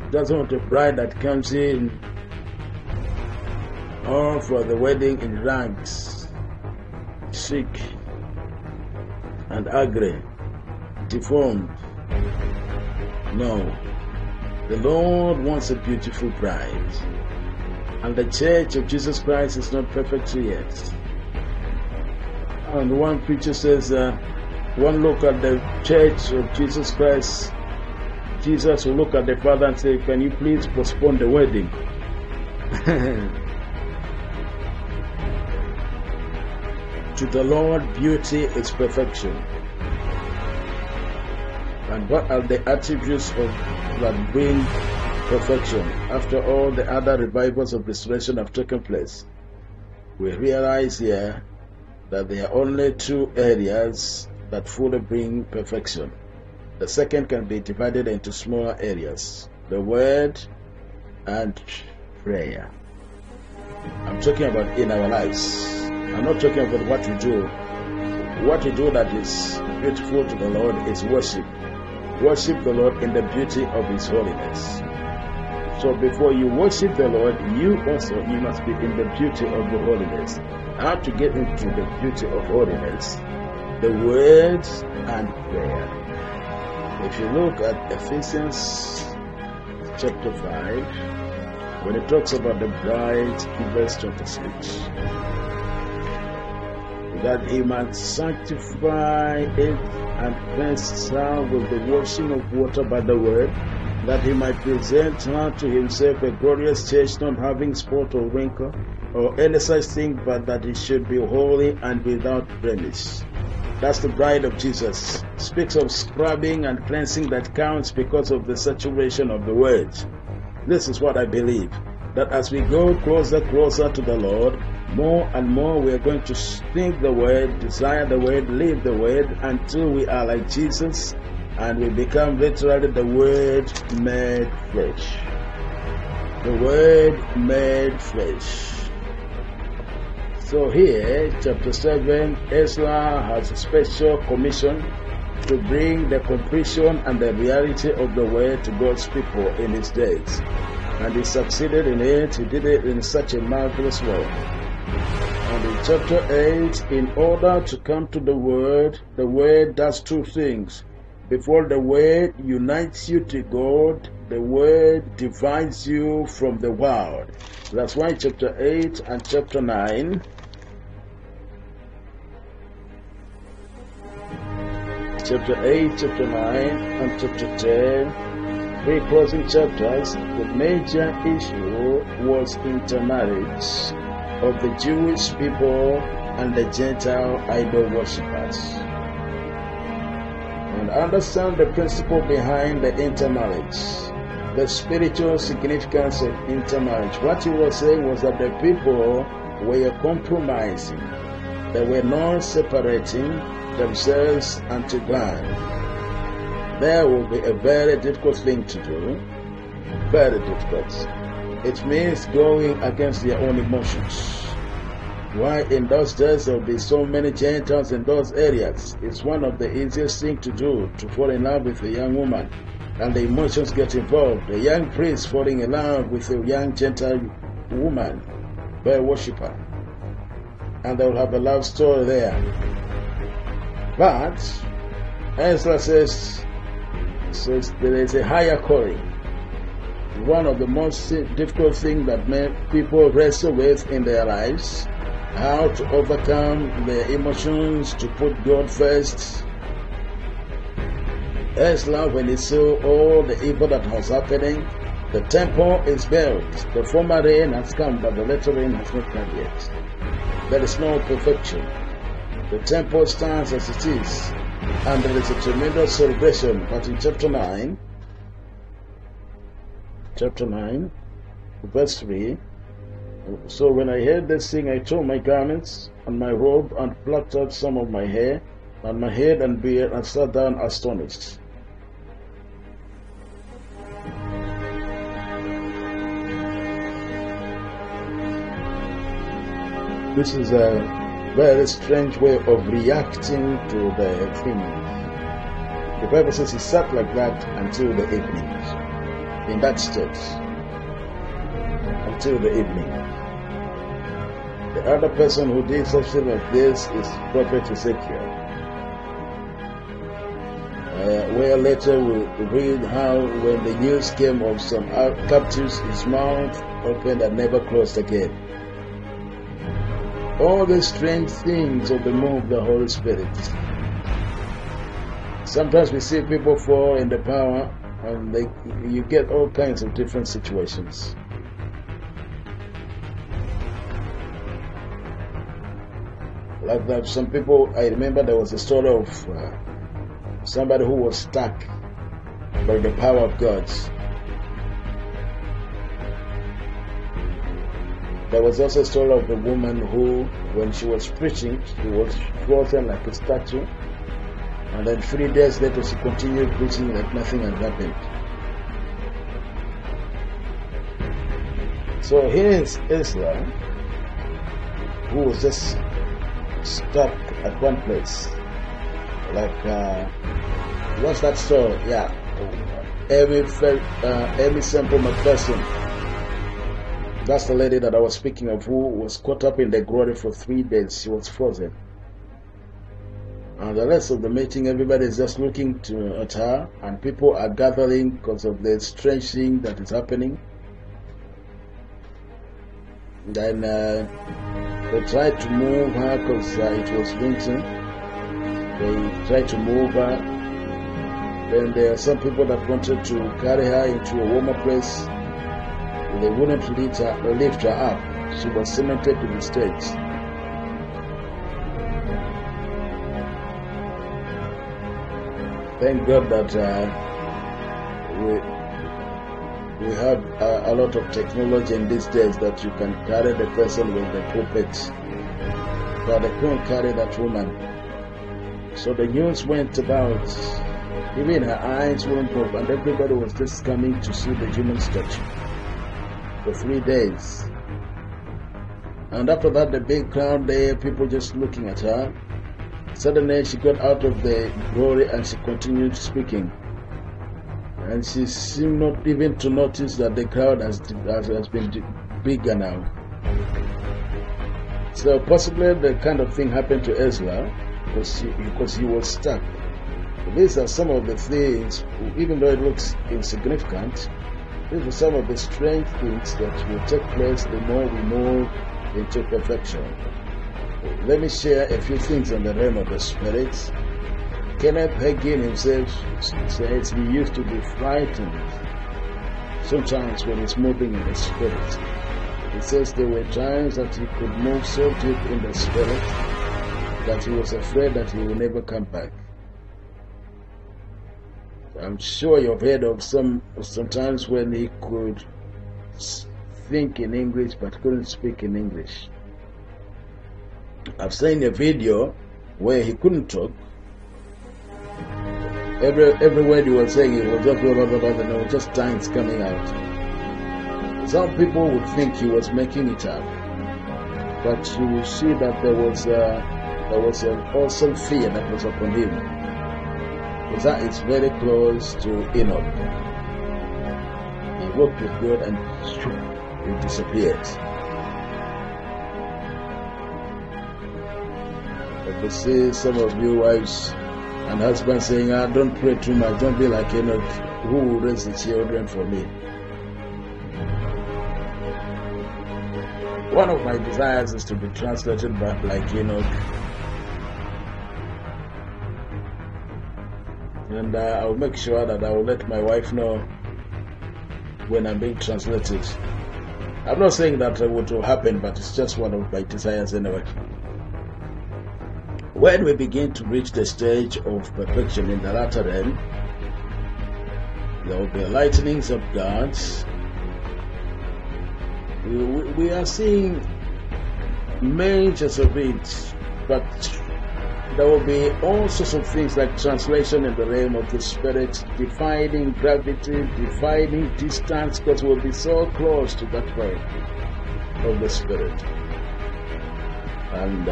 He doesn't want a bride that comes in all for the wedding in rags, sick and ugly, deformed. No. The Lord wants a beautiful bride. And the church of Jesus Christ is not perfect yet. And one preacher says, one look at the church of Jesus Christ, Jesus will look at the Father and say, can you please postpone the wedding? To the Lord, beauty is perfection. And what are the attributes that bring perfection? After all the other revivals of restoration have taken place, we realize here that there are only two areas that fully bring perfection. The second can be divided into smaller areas: the Word and prayer. I'm talking about in our lives. I'm not talking about what we do. What we do that is beautiful to the Lord is worship. Worship the Lord in the beauty of His holiness. So before you worship the Lord, you must be in the beauty of the holiness. How to get into the beauty of holiness? The Word and prayer. If you look at Ephesians chapter 5, when it talks about the bride in verse 26, that He might sanctify it and cleanse her with the washing of water by the word, that He might present her to Himself a glorious church, not having spot or wrinkle or any such thing, but that it should be holy and without blemish. That's the bride of Jesus. Speaks of scrubbing and cleansing that counts because of the saturation of the word. This is what I believe, that as we go closer to the Lord, more and more we are going to think the word, desire the word, live the word, until we are like Jesus and we become literally the Word made flesh. The Word made flesh. So here, chapter 7, Ezra has a special commission to bring the completion and the reality of the word to God's people in his days. And he succeeded in it. He did it in such a marvelous way. And in chapter 8, in order to come to the word does two things. Before the word unites you to God, the word divides you from the world. That's why chapter 8 and chapter 9, chapter 8, chapter 9, and chapter 10, three closing chapters, the major issue was intermarriage of the Jewish people and the Gentile idol worshippers. And understand the principle behind the intermarriage, the spiritual significance of intermarriage. What he was saying was that the people were compromising. They were not separating themselves unto God. There will be a very difficult thing to do. Very difficult. It means going against their own emotions. Why in those days there will be so many Gentiles in those areas? It's one of the easiest things to do, to fall in love with a young woman. And the emotions get involved. A young priest falling in love with a young Gentile woman, a worshipper. And they will have a love story there. But Ezra says there is a higher calling. One of the most difficult things that people wrestle with in their lives, how to overcome their emotions, to put God first. Ezra, when he saw all the evil that was happening, the temple is built. The former rain has come, but the latter rain has not come yet. There is no perfection. The temple stands as it is, and there is a tremendous celebration. But in chapter 9, verse 3, so when I heard this thing, I tore my garments and my robe and plucked out some of my hair and my head and beard and sat down astonished. This is a very strange way of reacting to the thing. The Bible says he sat like that until the evening, in that state, until the evening. The other person who did something like this is Prophet Ezekiel, where later we read how when the news came of some captives, his mouth opened and never closed again. All the strange things of the move of the Holy Spirit. Sometimes we see people fall in the power and you get all kinds of different situations. Like that, some people, I remember there was a story of somebody who was stuck by the power of God. There was also a story of a woman who, when she was preaching, she was frozen like a statue, and then 3 days later she continued preaching like nothing had happened. So here is Ezra, who was just stuck at one place. Like, what's that story? Yeah, Amy Semple McPherson. That's the lady that I was speaking of, who was caught up in the glory for 3 days. She was frozen. And the rest of the meeting, everybody is just looking at her, and people are gathering because of the strange thing that is happening. Then they tried to move her because it was winter. They tried to move her. Then there are some people that wanted to carry her into a warmer place. They wouldn't lift her up. She was cemented to the stage. Thank God that we have a lot of technology in these days that you can carry the person with the pulpit, but they couldn't carry that woman. So the news went about, even her eyes went up, and everybody was just coming to see the human statue for 3 days. And after that, the big crowd there, people just looking at her. Suddenly she got out of the glory and she continued speaking. And she seemed not even to notice that the crowd has been bigger now. So possibly the kind of thing happened to Ezra because he was stuck. These are some of the things, even though it looks insignificant, these are some of the strange things that will take place the more we move into perfection. Let me share a few things on the realm of the Spirit. Kenneth Hagin himself says he used to be frightened sometimes when he's moving in the Spirit. He says there were times that he could move so deep in the Spirit that he was afraid that he would never come back. I'm sure you've heard of sometimes when he could think in English but couldn't speak in English. I've seen a video where he couldn't talk. Every word he was saying, it was just blah, blah, blah, blah, and there were just tongues coming out. Some people would think he was making it up, but you will see that there was an awesome fear that was upon him. Because that is very close to Enoch. He walked with God and he disappeared. I could see some of you wives and husbands saying, don't pray too much, don't be like Enoch, who will raise the children for me. One of my desires is to be translated back like Enoch. And I'll make sure that I will let my wife know when I'm being translated. I'm not saying that it will happen, but it's just one of my desires anyway. When we begin to reach the stage of perfection in the latter realm, there will be lightnings of God. We are seeing majors of it, but there will be all sorts of things like translation in the realm of the Spirit, defining gravity, defining distance, because we'll be so close to that point of the Spirit. And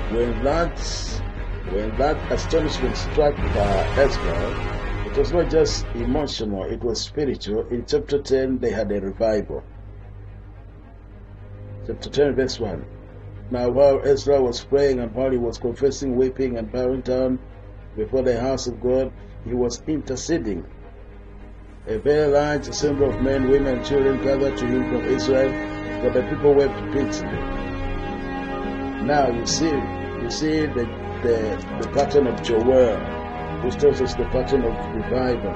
when that astonishment struck Ezra, it was not just emotional, it was spiritual. In chapter 10, they had a revival. Chapter 10, verse 1. Now while Ezra was praying and while he was confessing, weeping and bowing down before the house of God, he was interceding. A very large assembly of men, women, and children gathered to him from Israel, but the people wept bitterly. Now you see the pattern of Joel, which tells us the pattern of revival.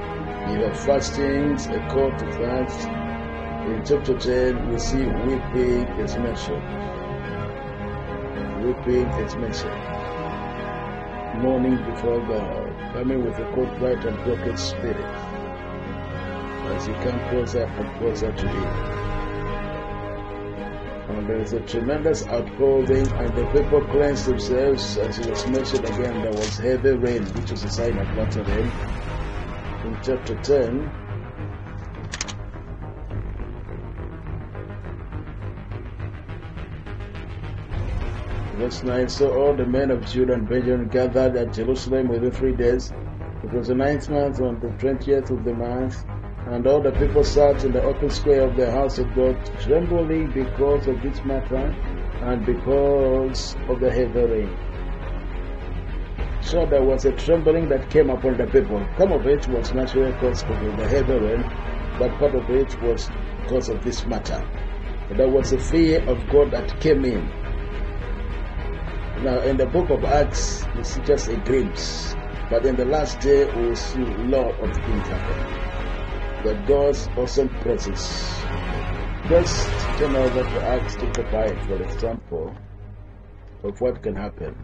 You have fastings, a call to fast. In chapter 10, we see weeping is mentioned. Weeping is mentioned. Mourning before God, coming with a contrite and broken spirit as you come closer and closer to Him. And there is a tremendous outpouring, and the people cleansed themselves. As it was mentioned again, there was heavy rain, which is a sign of latter rain. In chapter 10, verse 9, so all the men of Judah and Benjamin gathered at Jerusalem within 3 days. It was the 9th month, on the 20th of the month, and all the people sat in the open square of the house of God, trembling because of this matter and because of the heavy rain. So there was a trembling that came upon the people. Some of it was naturally caused of the heavy rain, but part of it was because of this matter. There was a fear of God that came in. Now in the book of Acts, we see just a glimpse, but in the last day we will see a lot of things happen. The God's awesome presence. Just turn over to Acts chapter 5 for example of what can happen.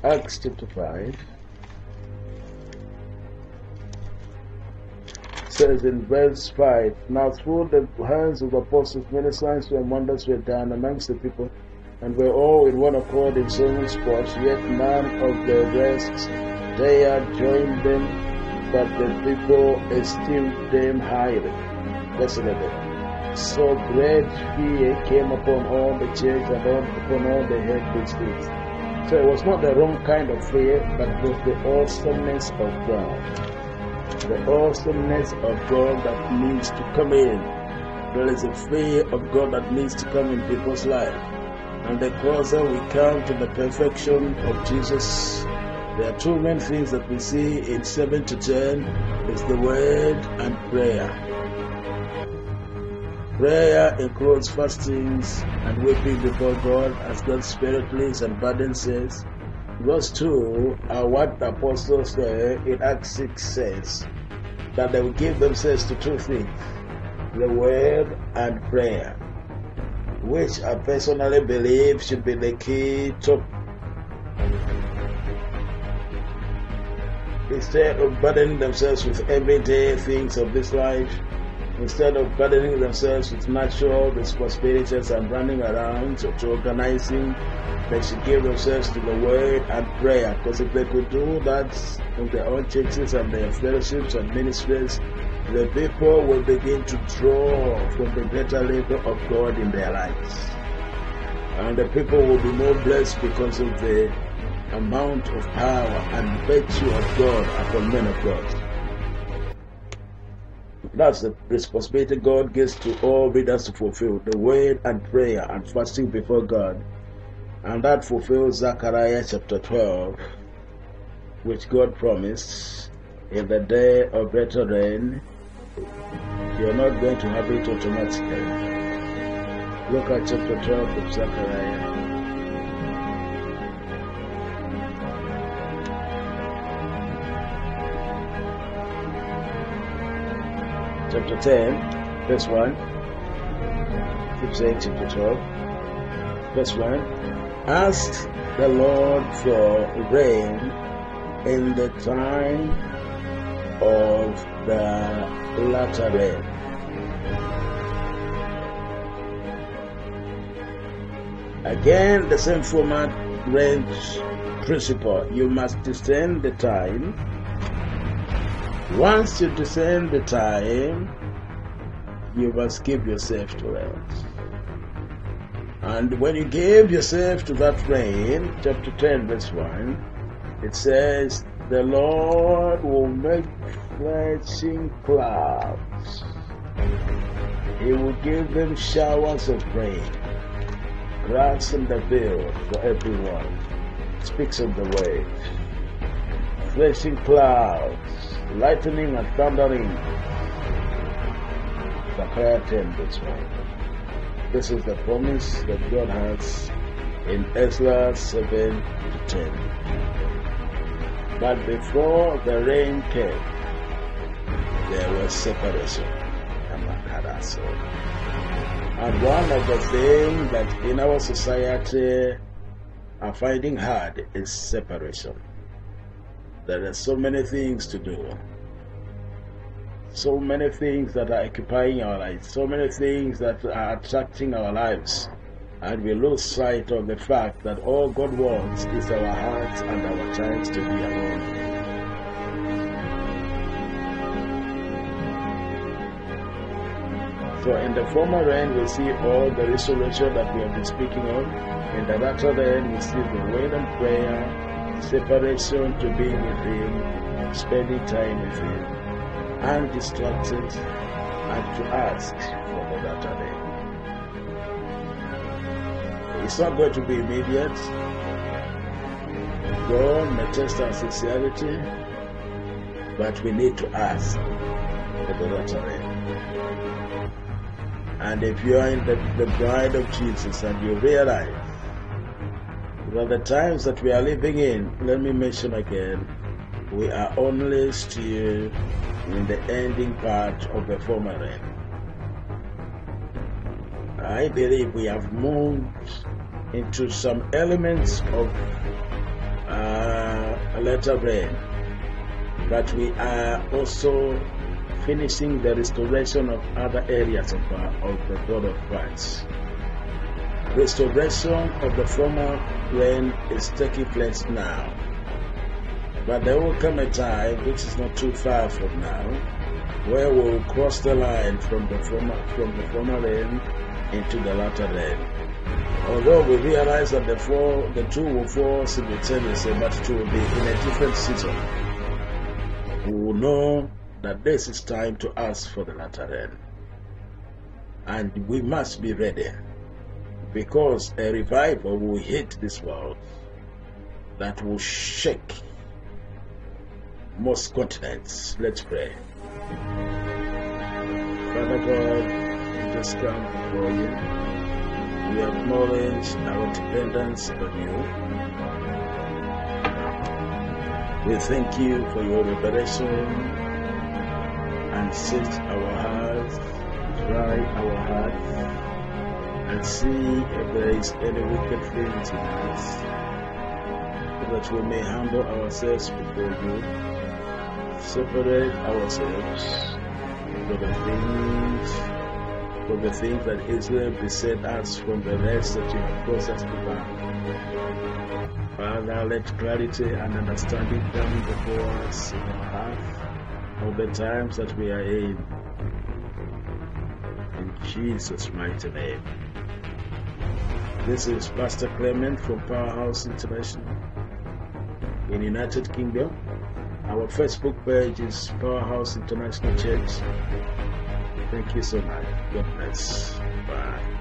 Acts chapter 5 says in verse 5, now through the hands of the apostles many signs and wonders were done amongst the people, and were all in one accord in certain spots, yet none of the rest dared join them, but the people esteemed them highly. Verse 11. So great fear came upon all the church and upon all the head districts. So it was not the wrong kind of fear, but it was the awesomeness of God. The awesomeness of God that needs to come in. There is a fear of God that needs to come in people's life. And the closer we come to the perfection of Jesus, there are two main things that we see in 7 to 10 is the word and prayer. Prayer includes fastings and weeping before God, as God's Spirit leads and burdens says. Those two are what the apostles in Acts 6 says, that they will give themselves to two things, the word and prayer, which I personally believe should be the key to. Instead of burdening themselves with everyday things of this life, instead of burdening themselves with natural responsibilities and running around to organizing, they should give themselves to the word and prayer. Because if they could do that in their own churches and their fellowships and ministries, the people will begin to draw from the greater labor of God in their lives. And the people will be more blessed because of the amount of power and virtue of God upon men of God. That's the responsibility God gives to all readers to fulfill, the word and prayer and fasting before God. And that fulfills Zechariah chapter 12, which God promised, in the day of better rain, you're not going to have it automatically. Look at chapter 12 of Zechariah. Chapter 10, verse 1. Keep saying chapter 12, verse 1. Ask the Lord for rain in the time of the latter rain. Again, the same format, range principle. You must discern the time. Once you discern the time, you must give yourself to it. And when you give yourself to that rain, chapter 10, verse 1, it says, the Lord will make flashing clouds. He will give them showers of rain, grass in the field for everyone. Speaks of the wave. Flashing clouds, lightning and thundering. Zechariah 10, verse 1. This is the promise that God has in Ezra 7 to 10. But before the rain came, there was separation. And one of the things that in our society are finding hard is separation. There are so many things to do, so many things that are occupying our lives, so many things that are attracting our lives, and we lose sight of the fact that all God wants is our hearts and our times to be alone. So in the former rain we see all the restoration that we have been speaking of. In the latter rain we see the word and prayer, separation to be with Him, spending time with Him, undistracted, and to ask for the latter rain. It's not going to be immediate. God may test our sincerity, but we need to ask for the latter rain. And if you are in the bride of Jesus and you realize that the times that we are living in, let me mention again, we are only still in the ending part of the former rain. I believe we have moved into some elements of latter rain, but we are also finishing the restoration of other areas of the body of Christ. Restoration of the former rain is taking place now. But there will come a time, which is not too far from now, where we'll cross the line from the former rain into the latter rain. Although we realize that the two will fall simultaneously, but it will be in a different season, we will know that this is time to ask for the latter rain. And we must be ready, because a revival will hit this world that will shake most continents. Let's pray. Father God, we just come before you. We acknowledge our dependence on you. We thank you for your revelation and search our hearts, try our hearts, and see if there is any wicked things in us, so that we may humble ourselves before you, separate ourselves from the things that Israel beset us from the rest that you have caused us to learn. Father, let clarity and understanding come before us in our heart of the times that we are in. In Jesus' mighty name. This is Pastor Clement from Powerhouse International in United Kingdom. Our Facebook page is Powerhouse International Church. Thank you so much. God bless. Bye.